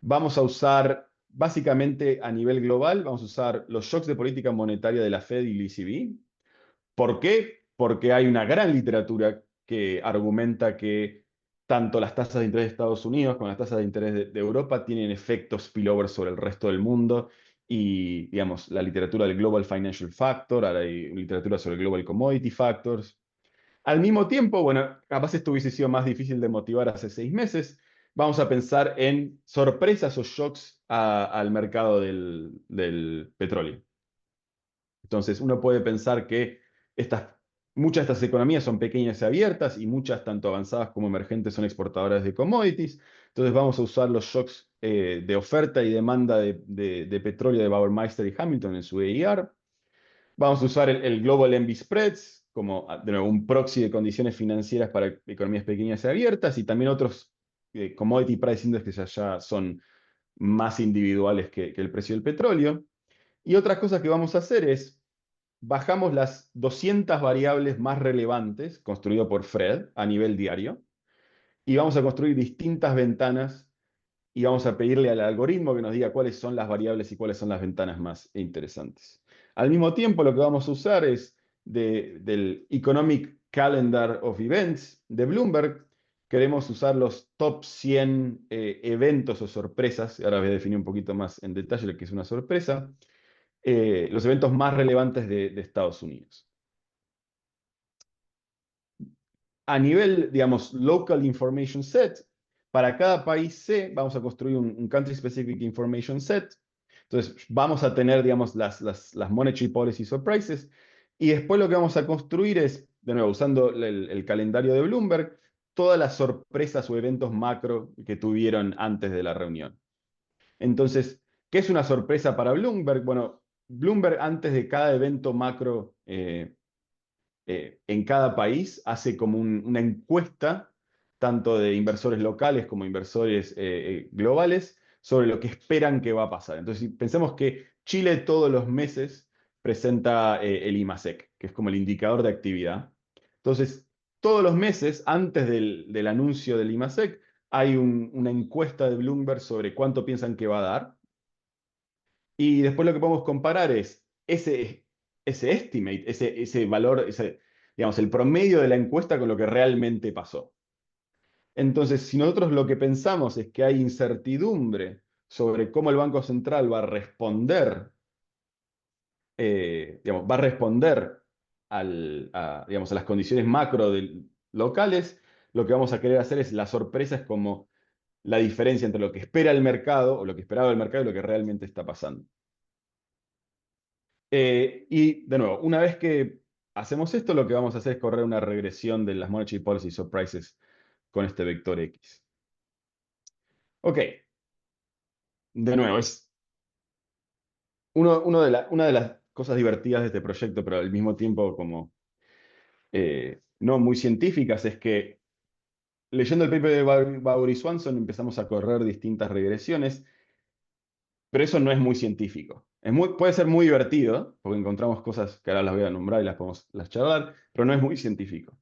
vamos a usar, básicamente a nivel global, vamos a usar los shocks de política monetaria de la Fed y el ECB. ¿Por qué? Porque hay una gran literatura que argumenta que tanto las tasas de interés de Estados Unidos como las tasas de interés de Europa tienen efectos spillover sobre el resto del mundo. Y, digamos, la literatura del Global Financial Factor, ahora hay literatura sobre el Global Commodity Factors. Al mismo tiempo, bueno, capaz esto hubiese sido más difícil de motivar hace 6 meses. Vamos a pensar en sorpresas o shocks al mercado del petróleo. Entonces, uno puede pensar que estas Muchas de estas economías son pequeñas y abiertas y muchas, tanto avanzadas como emergentes, son exportadoras de commodities. Entonces vamos a usar los shocks de oferta y demanda de petróleo de Bauermeister y Hamilton en su EIR. Vamos a usar el Global Envy Spreads como, de nuevo, un proxy de condiciones financieras para economías pequeñas y abiertas y también otros Commodity Price Index que ya son más individuales que el precio del petróleo. Y otra cosa que vamos a hacer es bajamos las 200 variables más relevantes construido por Fred a nivel diario y vamos a construir distintas ventanas y vamos a pedirle al algoritmo que nos diga cuáles son las variables y cuáles son las ventanas más interesantes. Al mismo tiempo, lo que vamos a usar es del Economic Calendar of Events de Bloomberg. Queremos usar los top 100 eventos o sorpresas. Ahora voy a definir un poquito más en detalle lo que es una sorpresa. Los eventos más relevantes de Estados Unidos. A nivel, digamos, Local Information Set, para cada país C vamos a construir un Country Specific Information Set. Entonces vamos a tener, digamos, las Monetary Policy Surprises. Y después lo que vamos a construir es, de nuevo, usando el calendario de Bloomberg, todas las sorpresas o eventos macro que tuvieron antes de la reunión. Entonces, ¿qué es una sorpresa para Bloomberg? Bueno, Bloomberg antes de cada evento macro en cada país hace como una encuesta, tanto de inversores locales como inversores globales, sobre lo que esperan que va a pasar. Entonces, pensemos que Chile todos los meses presenta el IMASEC, que es como el indicador de actividad. Entonces, todos los meses, antes del anuncio del IMASEC, hay una encuesta de Bloomberg sobre cuánto piensan que va a dar. Y después lo que podemos comparar es ese estimate, ese valor, digamos, el promedio de la encuesta con lo que realmente pasó. Entonces, si nosotros lo que pensamos es que hay incertidumbre sobre cómo el Banco Central va a responder, digamos, va a responder digamos, a las condiciones macro locales, lo que vamos a querer hacer es la sorpresa es como la diferencia entre lo que espera el mercado o lo que esperaba el mercado y lo que realmente está pasando. Y de nuevo, una vez que hacemos esto, lo que vamos a hacer es correr una regresión de las Monetary Policy Surprises con este vector X. Ok, de nuevo, es una de las cosas divertidas de este proyecto, pero al mismo tiempo como no muy científicas, es que leyendo el paper de Bauer y Swanson empezamos a correr distintas regresiones, pero eso no es muy científico. Puede ser muy divertido, porque encontramos cosas que ahora las voy a nombrar y las podemos charlar, pero no es muy científico.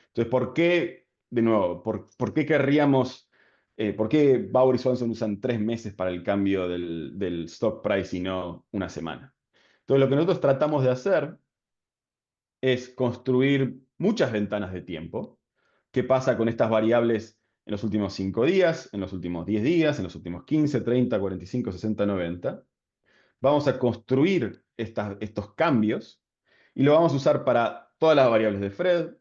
Entonces, ¿por qué, de nuevo, por qué querríamos, por qué Bauer y Swanson usan 3 meses para el cambio del stock price y no una semana? Entonces, lo que nosotros tratamos de hacer es construir muchas ventanas de tiempo. ¿Qué pasa con estas variables en los últimos 5 días, en los últimos 10 días, en los últimos 15, 30, 45, 60, 90? Vamos a construir estos cambios y lo vamos a usar para todas las variables de Fred,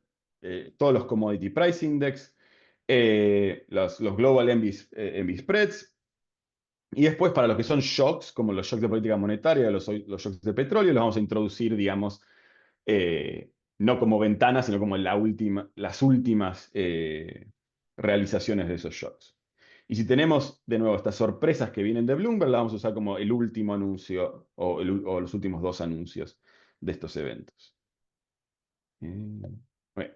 todos los Commodity Price Index, los Global Envy Spreads, y después para lo que son shocks, como los shocks de política monetaria, los shocks de petróleo, los vamos a introducir, digamos, no como ventanas, sino como las últimas realizaciones de esos shocks. Y si tenemos, de nuevo, estas sorpresas que vienen de Bloomberg, las vamos a usar como el último anuncio o los últimos 2 anuncios de estos eventos. Bueno.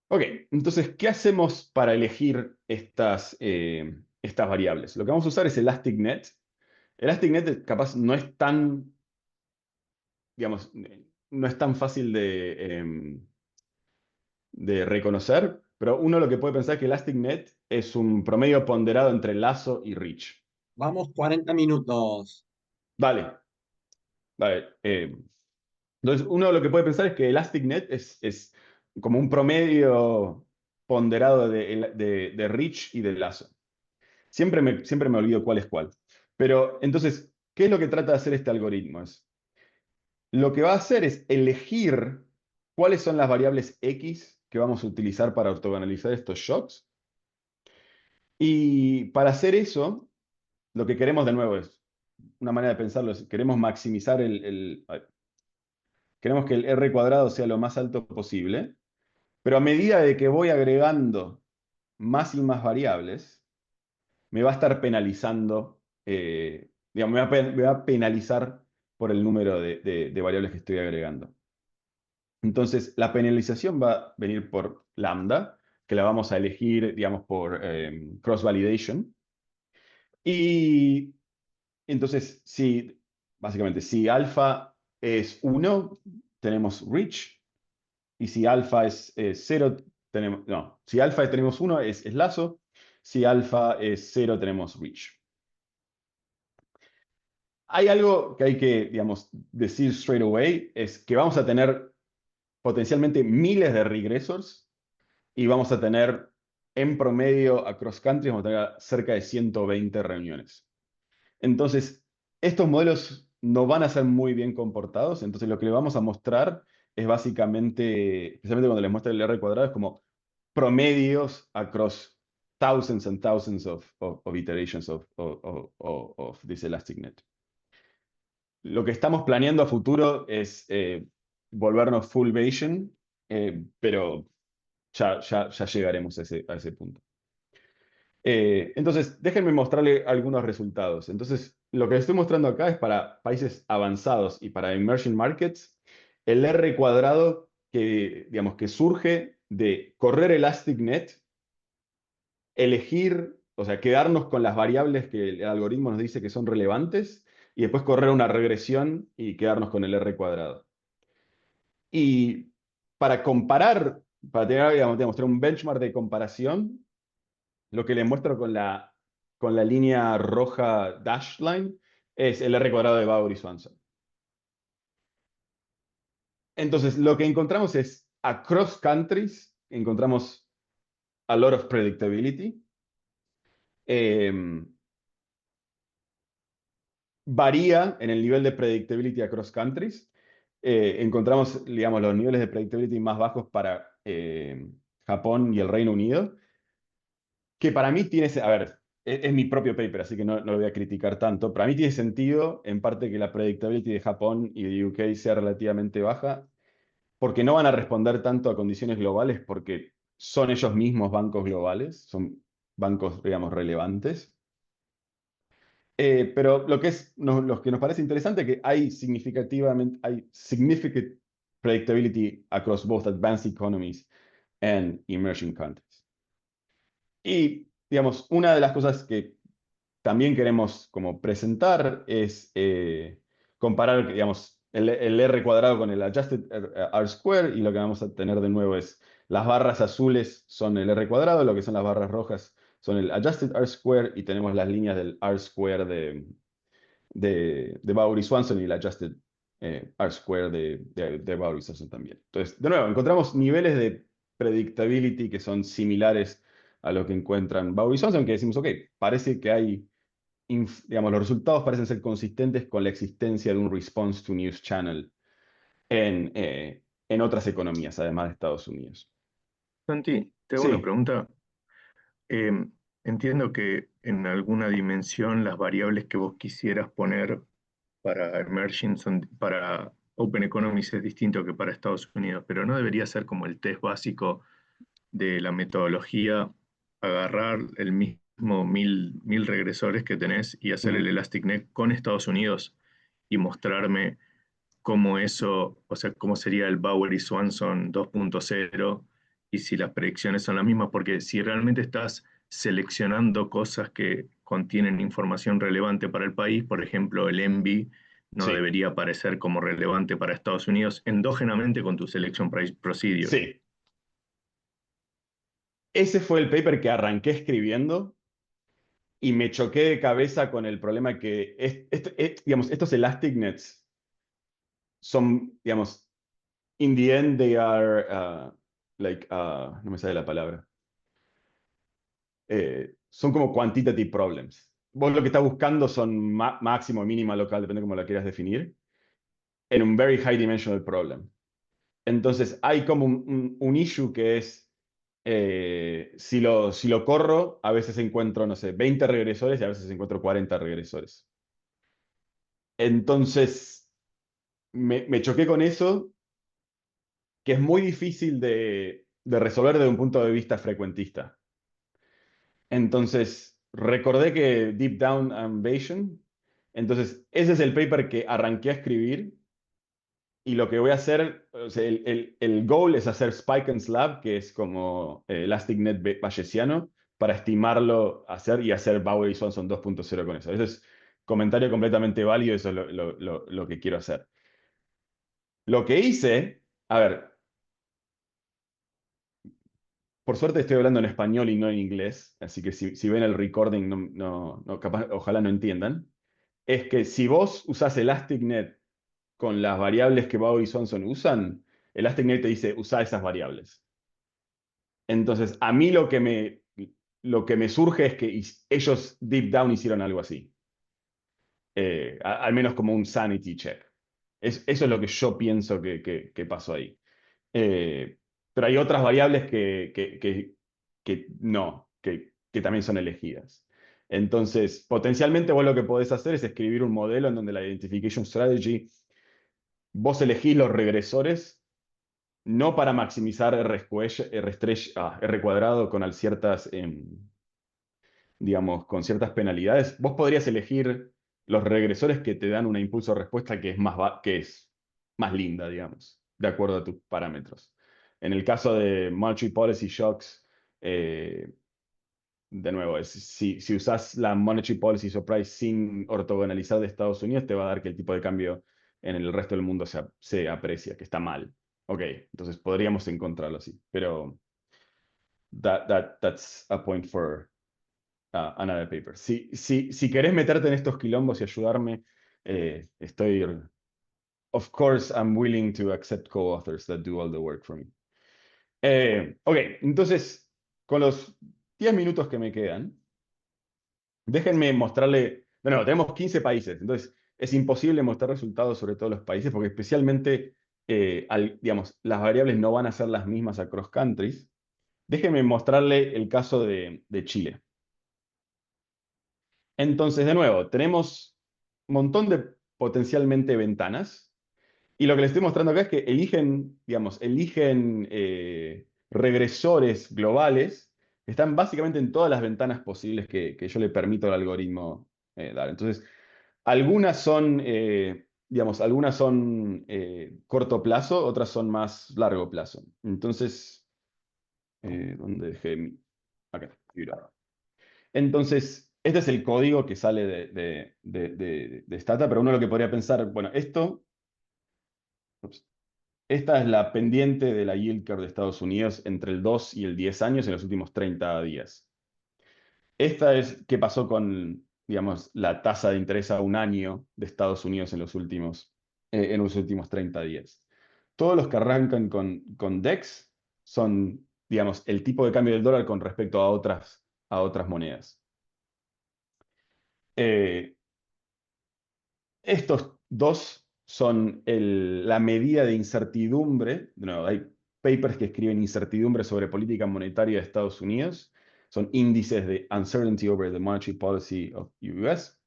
Ok, entonces, ¿qué hacemos para elegir estas variables? Lo que vamos a usar es ElasticNet. ElasticNet capaz no es tan, digamos, no es tan fácil de reconocer, pero uno lo que puede pensar es que ElasticNet es un promedio ponderado entre Lasso y Rich. Vamos 40 minutos. Vale, vale. Entonces, uno lo que puede pensar es que ElasticNet es como un promedio ponderado de Rich y de Lasso. Siempre me olvido cuál es cuál. Pero entonces, ¿qué es lo que trata de hacer este algoritmo? Lo que va a hacer es elegir cuáles son las variables X que vamos a utilizar para ortogonalizar estos shocks. Y para hacer eso, lo que queremos de nuevo es una manera de pensarlo es, queremos maximizar queremos que el R cuadrado sea lo más alto posible, pero a medida de que voy agregando más y más variables, me va a estar penalizando, digamos, me va a penalizar por el número de variables que estoy agregando. Entonces, la penalización va a venir por lambda, que la vamos a elegir, digamos, por cross-validation. Y entonces, básicamente, si alfa es 1, tenemos rich, y si alfa es 0, tenemos, no, si alfa tenemos 1 es lazo, si alfa es 0 tenemos rich. Hay algo que hay que, digamos, decir straight away, es que vamos a tener potencialmente miles de regressors y vamos a tener en promedio across country, vamos a tener cerca de 120 reuniones. Entonces, estos modelos no van a ser muy bien comportados, entonces lo que le vamos a mostrar es básicamente, especialmente cuando les muestre el R cuadrado, es como promedios across thousands and thousands of iterations of this elastic net. Lo que estamos planeando a futuro es volvernos full Bayesian, pero ya llegaremos a ese punto. Entonces, déjenme mostrarle algunos resultados. Entonces, lo que les estoy mostrando acá es para países avanzados y para emerging markets, el R cuadrado que, digamos, que surge de correr ElasticNet, elegir, o sea, quedarnos con las variables que el algoritmo nos dice que son relevantes y después correr una regresión y quedarnos con el R cuadrado. Y para comparar, para tener, digamos, mostrar un benchmark de comparación, lo que le muestro con la línea roja dash line es el R cuadrado de Bauer y Swanson. Entonces, lo que encontramos es, across countries, encontramos a lot of predictability. Varía en el nivel de predictability across countries. Encontramos, digamos, los niveles de predictability más bajos para Japón y el Reino Unido, que para mí tiene, a ver, es mi propio paper, así que no lo voy a criticar tanto. Para mí tiene sentido, en parte, que la predictability de Japón y de UK sea relativamente baja, porque no van a responder tanto a condiciones globales, porque son ellos mismos bancos globales, son bancos, digamos, relevantes. Pero lo que nos parece interesante es que hay significant predictability across both advanced economies and emerging countries. Y, digamos, una de las cosas que también queremos como presentar es comparar, digamos, el R cuadrado con el adjusted R square, y lo que vamos a tener de nuevo es las barras azules son el R cuadrado, lo que son las barras rojas son el adjusted R square, y tenemos las líneas del R square de Bauer y Swanson y el adjusted R square de Bauer y Swanson también. Entonces, de nuevo, encontramos niveles de predictability que son similares a lo que encuentran Bauer y Swanson, que decimos, ok, parece que hay, digamos, los resultados parecen ser consistentes con la existencia de un response to news channel en otras economías, además de Estados Unidos. Santi, te hago una Sí, pregunta. Eh, Entiendo que en alguna dimensión las variables que vos quisieras poner para Emerging para Open Economies es distinto que para Estados Unidos, pero no debería ser como el test básico de la metodología, agarrar el mismo mil regresores que tenés y hacer el ujú, Elastic Net con Estados Unidos y mostrarme cómo eso, o sea, cómo sería el Bauer y Swanson 2.0 y si las predicciones son las mismas, porque si realmente estás seleccionando cosas que contienen información relevante para el país, por ejemplo, el ENVI no sí, debería aparecer como relevante para Estados Unidos endógenamente con tu Selection Procedure. sí. Ese fue el paper que arranqué escribiendo y me choqué de cabeza con el problema que, digamos, estos elastic nets son, digamos, in the end they are, no me sale la palabra. Son como quantitative problems. Vos lo que estás buscando son máximo o mínima local, depende de cómo la quieras definir, en un very high dimensional problem. Entonces hay como un issue que es, si lo corro, a veces encuentro, no sé, 20 regresores y a veces encuentro 40 regresores. Entonces, me choqué con eso, que es muy difícil de resolver desde un punto de vista frecuentista. Entonces, recordé que Deep Down Ambition, entonces, ese es el paper que arranqué a escribir y lo que voy a hacer, o sea, el goal es hacer Spike and Slab, que es como ElasticNet bayesiano, para estimarlo y hacer Bower y Swanson 2.0 con eso. Ese es comentario completamente válido, eso es lo que quiero hacer. Lo que hice, a ver, por suerte estoy hablando en español y no en inglés, así que si ven el recording, capaz, ojalá no entiendan. Es que si vos usás ElasticNet con las variables que Bower y Swanson usan, ElasticNet te dice, usa esas variables. Entonces, a mí lo que me surge es que ellos deep down hicieron algo así. Al menos como un sanity check. Eso es lo que yo pienso que pasó ahí. Eh, pero hay otras variables que no, que también son elegidas. Entonces, potencialmente vos lo que podés hacer es escribir un modelo en donde la Identification Strategy, vos elegís los regresores, no para maximizar R cuadrado con ciertas, digamos, con ciertas penalidades. Vos podrías elegir los regresores que te dan una impulso respuesta que es más linda, digamos, de acuerdo a tus parámetros. En el caso de Monetary Policy Shocks, de nuevo, si usás la Monetary Policy Surprise sin ortogonalizar de Estados Unidos, te va a dar que el tipo de cambio en el resto del mundo se aprecia, que está mal. Ok, entonces podríamos encontrarlo así, pero that's a point for another paper. Si querés meterte en estos quilombos y ayudarme, of course, I'm willing to accept co-authors that do all the work for me. Ok, entonces, con los 10 minutos que me quedan, déjenme mostrarle, bueno, tenemos 15 países, entonces es imposible mostrar resultados sobre todos los países porque especialmente, digamos, las variables no van a ser las mismas across countries. Déjenme mostrarle el caso de Chile. Entonces, de nuevo, tenemos un montón de potencialmente ventanas. Y lo que les estoy mostrando acá es que eligen regresores globales que están básicamente en todas las ventanas posibles que yo le permito al algoritmo dar. Entonces, algunas son corto plazo, otras son más largo plazo. Entonces, ¿dónde dejé mi? Acá, mira. Entonces, este es el código que sale de Stata, pero uno lo que podría pensar, bueno, ups, esta es la pendiente de la yield curve de Estados Unidos entre el 2 y el 10 años en los últimos 30 días. Esta es qué pasó con, digamos, la tasa de interés a un año de Estados Unidos en los últimos 30 días. Todos los que arrancan con DEX son, digamos, el tipo de cambio del dólar con respecto a otras monedas. Estos dos son la medida de incertidumbre. No, hay papers que escriben incertidumbre sobre política monetaria de Estados Unidos. Son índices de uncertainty over the monetary policy of US.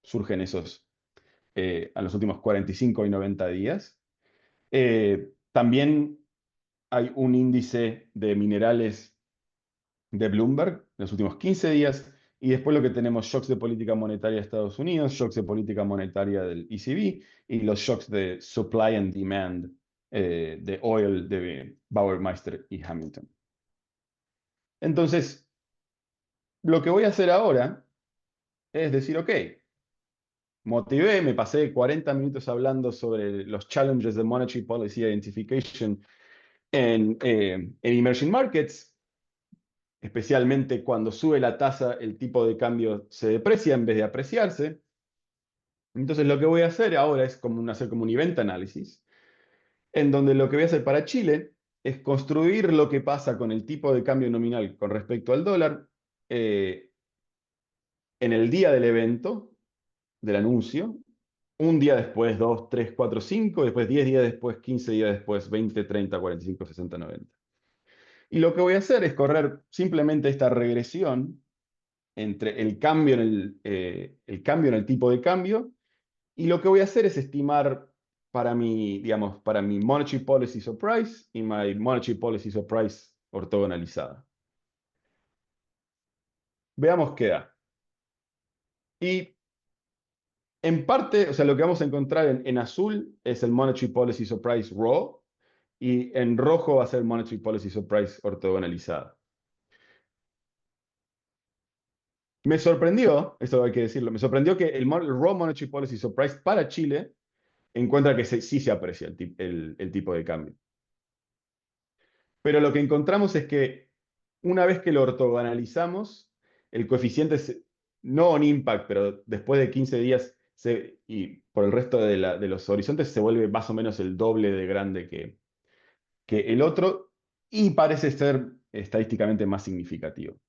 Surgen esos a los últimos 45 y 90 días. También hay un índice de minerales de Bloomberg en los últimos 15 días. Y después lo que tenemos, shocks de política monetaria de Estados Unidos, shocks de política monetaria del ECB y los shocks de supply and demand de oil de Bauermeister y Hamilton. Entonces, lo que voy a hacer ahora es decir, ok, motivé, me pasé 40 minutos hablando sobre los challenges de monetary policy identification en emerging markets. Especialmente cuando sube la tasa, el tipo de cambio se deprecia en vez de apreciarse. Entonces lo que voy a hacer ahora es hacer como un event análisis, en donde lo que voy a hacer para Chile es construir lo que pasa con el tipo de cambio nominal con respecto al dólar en el día del evento, del anuncio, un día después, 2, 3, 4, 5, después 10 días después, 15 días después, 20, 30, 45, 60, 90. Y lo que voy a hacer es correr simplemente esta regresión entre el cambio en el tipo de cambio Y lo que voy a hacer es estimar para mi, digamos, para mi Monetary Policy Surprise y mi Monetary Policy Surprise ortogonalizada. Veamos qué da. Y en parte, o sea, lo que vamos a encontrar en azul es el Monetary Policy Surprise Raw y en rojo va a ser el Monetary Policy Surprise ortogonalizada. Me sorprendió, esto hay que decirlo, me sorprendió que el Raw Monetary Policy Surprise para Chile encuentra que sí se aprecia el tipo de cambio. Pero lo que encontramos es que una vez que lo ortogonalizamos, el coeficiente, no on impact, pero después de 15 días y por el resto de los horizontes se vuelve más o menos el doble de grande que el otro y parece ser estadísticamente más significativo.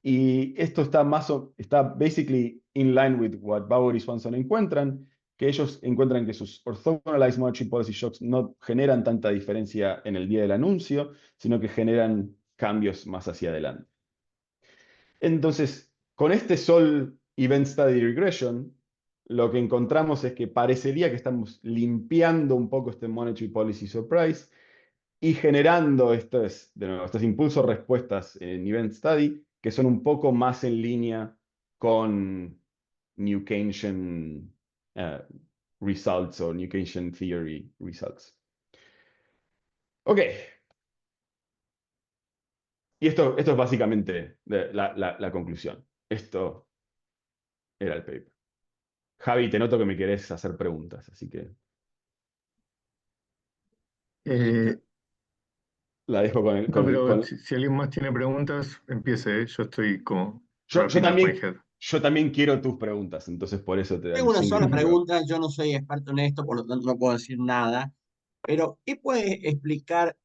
Y esto está basically in line with what Bauer y Swanson encuentran, que ellos encuentran que sus orthogonalized monetary policy shocks no generan tanta diferencia en el día del anuncio, sino que generan cambios más hacia adelante. Entonces, con este Sol Event Study Regression, lo que encontramos es que parecería que estamos limpiando un poco este monetary policy surprise y generando de nuevo, estos impulsos respuestas en Event Study que son un poco más en línea con New Keynesian results o New Keynesian theory results. Ok. Y esto es básicamente la conclusión. Esto era el paper. Javi, te noto que me querés hacer preguntas, así que Eh, la dejo con el... no, pero si alguien más tiene preguntas, empiece, ¿eh? Yo estoy como Yo, yo wrapping up my también, head. yo también quiero tus preguntas, entonces por eso te Tengo dan una un sola minuto. pregunta, yo no soy experto en esto, por lo tanto no puedo decir nada, pero ¿qué puede explicar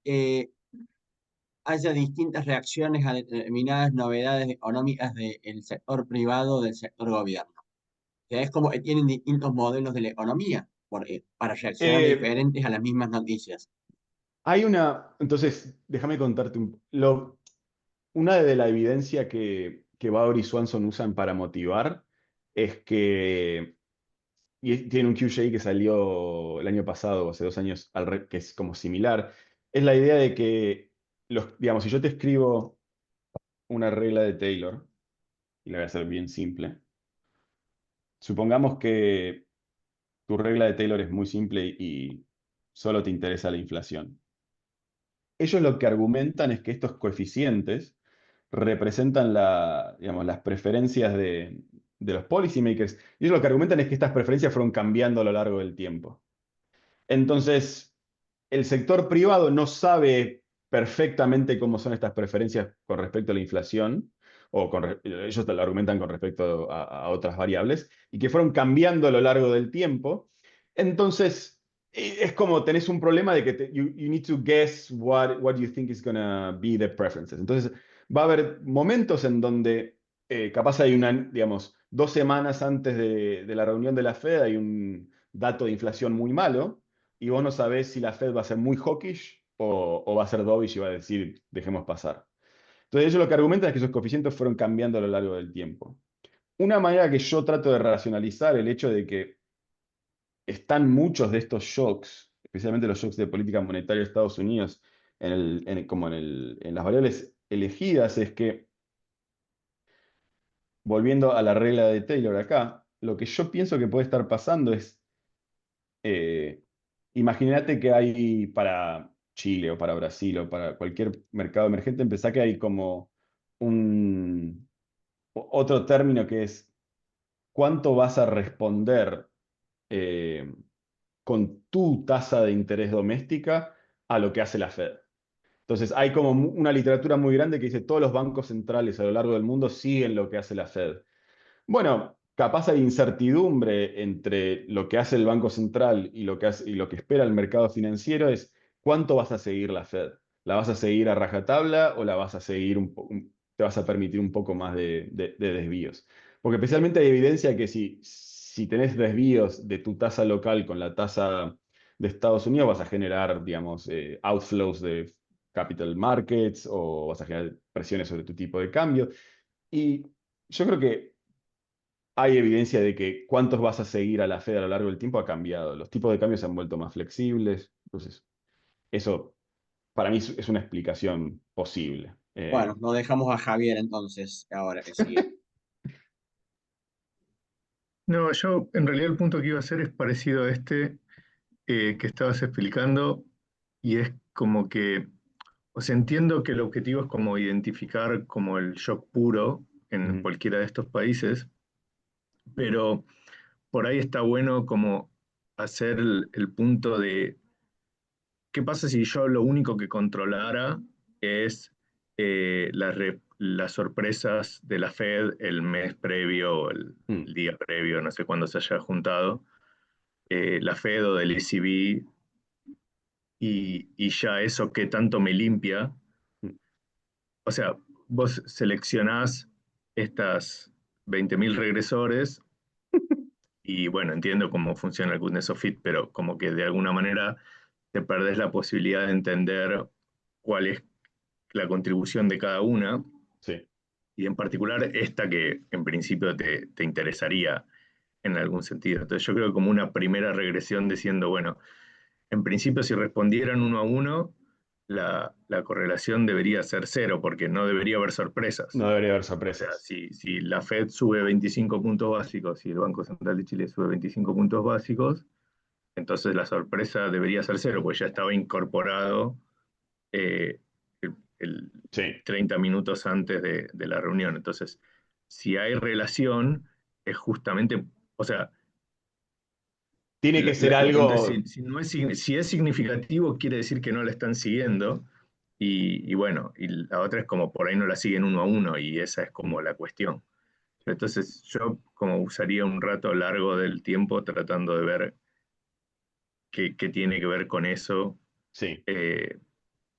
haya distintas reacciones a determinadas novedades económicas del sector privado del sector gobierno? O sea, es como que tienen distintos modelos de la economía para reaccionar Eh, diferentes a las mismas noticias. entonces, déjame contarte una de la evidencia que Bauer y Swanson usan para motivar es que, y tiene un QJ que salió el año pasado o hace 2 años, que es como similar, es la idea de que, digamos, si yo te escribo una regla de Taylor, y la voy a hacer bien simple, supongamos que tu regla de Taylor es muy simple y solo te interesa la inflación. Ellos lo que argumentan es que estos coeficientes representan digamos, las preferencias de los policymakers. Y ellos lo que argumentan es que estas preferencias fueron cambiando a lo largo del tiempo. Entonces, el sector privado no sabe perfectamente cómo son estas preferencias con respecto a la inflación, ellos lo argumentan con respecto a otras variables, y que fueron cambiando a lo largo del tiempo. Entonces, es como tenés un problema de que you need to guess what you think is going to be the preferences. Entonces, va a haber momentos en donde capaz hay digamos, 2 semanas antes de la reunión de la Fed hay un dato de inflación muy malo, y vos no sabés si la Fed va a ser muy hawkish o va a ser dovish y va a decir, dejemos pasar. Entonces ellos lo que argumentan es que esos coeficientes fueron cambiando a lo largo del tiempo. Una manera que yo trato de racionalizar el hecho de que están muchos de estos shocks, especialmente los shocks de política monetaria de Estados Unidos, como en las variables elegidas, es que, volviendo a la regla de Taylor acá, lo que yo pienso que puede estar pasando es eh, imagínate que hay para Chile o para Brasil o para cualquier mercado emergente, pensá que hay como otro término que es cuánto vas a responder eh, con tu tasa de interés doméstica a lo que hace la Fed. Entonces hay como una literatura muy grande que dice todos los bancos centrales a lo largo del mundo siguen lo que hace la Fed. Bueno, capaz hay incertidumbre entre lo que hace el Banco Central y lo que espera el mercado financiero es cuánto vas a seguir la Fed. ¿La vas a seguir a rajatabla o la vas a seguir te vas a permitir un poco más de desvíos? Porque especialmente hay evidencia que si tenés desvíos de tu tasa local con la tasa de Estados Unidos, vas a generar, digamos, outflows de capital markets o vas a generar presiones sobre tu tipo de cambio. Y yo creo que hay evidencia de que cuántos vas a seguir a la Fed a lo largo del tiempo ha cambiado. Los tipos de cambio se han vuelto más flexibles. Entonces, eso para mí es una explicación posible. Bueno, lo dejamos a Javier entonces, ahora que sigue. No, yo en realidad el punto que iba a hacer es parecido a este que estabas explicando y es como que, o sea, entiendo que el objetivo es como identificar como el shock puro en Ujú, cualquiera de estos países, pero por ahí está bueno como hacer el punto de qué pasa si yo lo único que controlara es las sorpresas de la Fed el mes previo o mm, el día previo, no sé cuándo se haya juntado, la Fed o del ECB, y ya eso que tanto me limpia. mm. O sea, vos seleccionás estas 20.000 regresores y bueno, entiendo cómo funciona el goodness of fit, pero como que de alguna manera te perdés la posibilidad de entender cuál es la contribución de cada una, Sí. y en particular esta que en principio te interesaría en algún sentido. Entonces yo creo que como una primera regresión diciendo, bueno, en principio si respondieran uno a uno, la correlación debería ser cero, porque no debería haber sorpresas. No debería haber O sea, sorpresas. si la Fed sube 25 puntos básicos y el Banco Central de Chile sube 25 puntos básicos, entonces la sorpresa debería ser cero, porque ya estaba incorporado eh, el Sí. 30 minutos antes de la reunión. Entonces, si hay relación, es justamente, o sea, Tiene que ser la pregunta es algo. si es significativo, quiere decir que no la están siguiendo. Y bueno, y la otra es como por ahí no la siguen uno a uno, y esa es como la cuestión. Entonces yo como usaría un rato largo del tiempo tratando de ver qué tiene que ver con eso, Sí. eh,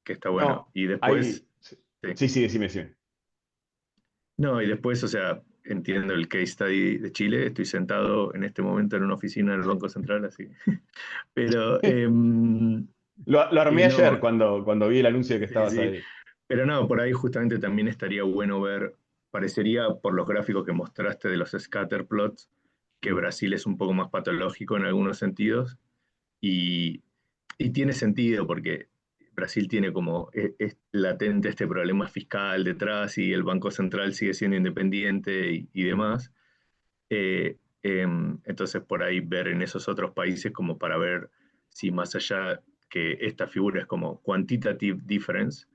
que está bueno. No, Y después, hay. sí. Sí, sí, decime, sí. No, y después, o sea, entiendo el case study de Chile, estoy sentado en este momento en una oficina del Banco Central, así. Pero Lo armé ayer no, cuando vi el anuncio de que sí, estabas sí. ahí. Pero no, por ahí justamente también estaría bueno ver, parecería por los gráficos que mostraste de los scatter plots, que Mm, Brasil es un poco más patológico en algunos sentidos, y, y tiene sentido porque Brasil tiene como es latente este problema fiscal detrás y el Banco Central sigue siendo independiente y mm. demás. Entonces por ahí ver en esos otros países como para ver si más allá que esta figura es como quantitative difference,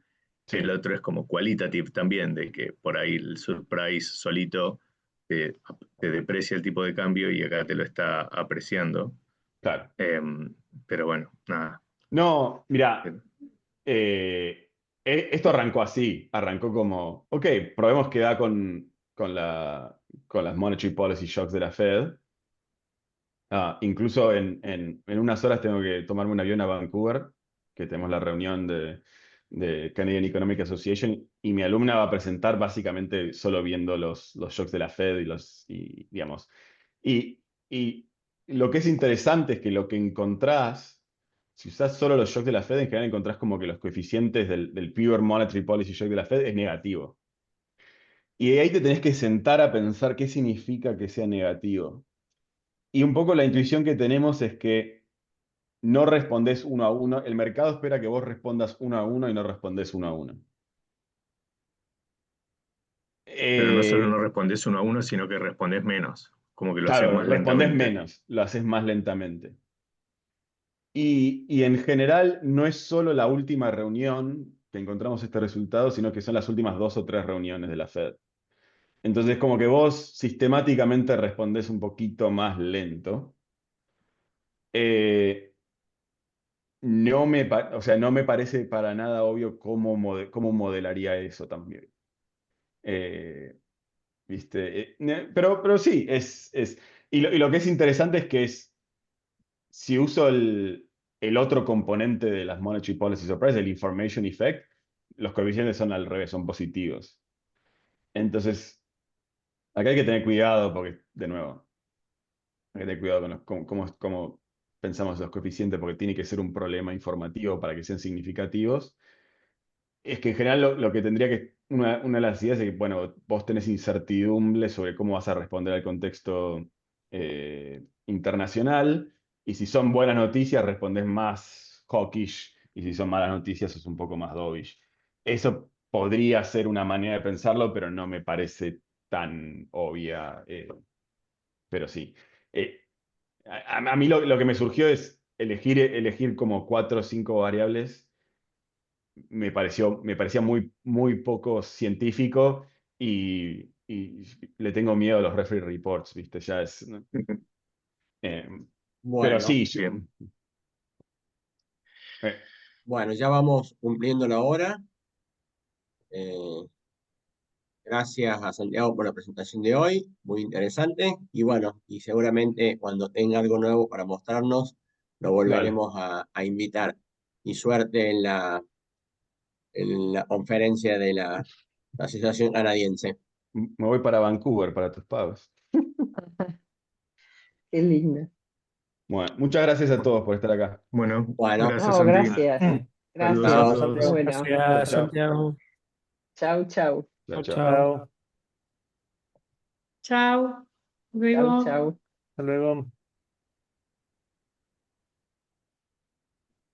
el Sí, otro es como qualitative también, de que por ahí el surprise solito te, te deprecia el tipo de cambio y acá te lo está apreciando. claro. Em, pero bueno, nada. No, mira, eh, esto arrancó así. Arrancó como, ok, probemos qué da con las monetary policy shocks de la Fed. Incluso en unas horas tengo que tomarme un avión a Vancouver, que tenemos la reunión de Canadian Economic Association, y mi alumna va a presentar básicamente solo viendo los shocks de la Fed digamos. Y lo que es interesante es que lo que encontrás, si usás solo los shocks de la Fed, en general encontrás como que los coeficientes del pure monetary policy shock de la Fed es negativo. Y ahí te tenés que sentar a pensar qué significa que sea negativo. Y un poco la intuición que tenemos es que no respondés uno a uno. El mercado espera que vos respondas uno a uno y no respondés uno a uno. Pero no solo no Eh, respondes uno a uno, sino que respondes menos, como que lo haces claro, más respondés lentamente. menos, lo haces más lentamente. Y en general no es solo la última reunión que encontramos este resultado, sino que son las últimas 2 o 3 reuniones de la Fed. Entonces, como que vos sistemáticamente respondés un poquito más lento. Eh, o sea, no me parece para nada obvio cómo modelaría eso también. Eh, ¿Viste? Pero sí, y lo que es interesante es que si uso el otro componente de las Monetary Policy Surprise, el Information Effect, los coeficientes son al revés, son positivos. Entonces, acá hay que tener cuidado porque, de nuevo, hay que tener cuidado con cómo pensamos los coeficientes porque tiene que ser un problema informativo para que sean significativos. Es que en general lo que tendría que una de las ideas es que, bueno, vos tenés incertidumbre sobre cómo vas a responder al contexto internacional, y si son buenas noticias, respondés más hawkish, y si son malas noticias, sos un poco más dovish. Eso podría ser una manera de pensarlo, pero no me parece tan obvia, pero sí. Eh, a mí lo que me surgió es elegir como 4 o 5 variables. Me parecía muy poco científico, y le tengo miedo a los referee reports, ¿viste? Ya es, ¿no? Eh, pero Bueno, sí, Bien. eh, bueno, ya vamos cumpliendo la hora. Eh, Gracias a Santiago por la presentación de hoy, muy interesante. Y bueno, y seguramente cuando tenga algo nuevo para mostrarnos, lo dale. volveremos a invitar. Y suerte en la conferencia de la Asociación Canadiense. Me voy para Vancouver para tus pagos. Qué lindo. Bueno, muchas gracias a todos por estar acá. Bueno, Bueno, gracias, No, Santi. gracias. Saludos a Gracias. chao. Qué todos. bueno. Chao, Gracias, chao. Santiago. Chau, chau. Chao, Chao, chao. chao. Chao. Chau, Luego. chau. Hasta luego.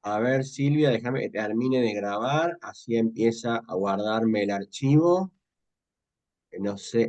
A ver, Silvia, déjame que termine de grabar, así empieza a guardarme el archivo. Que no sé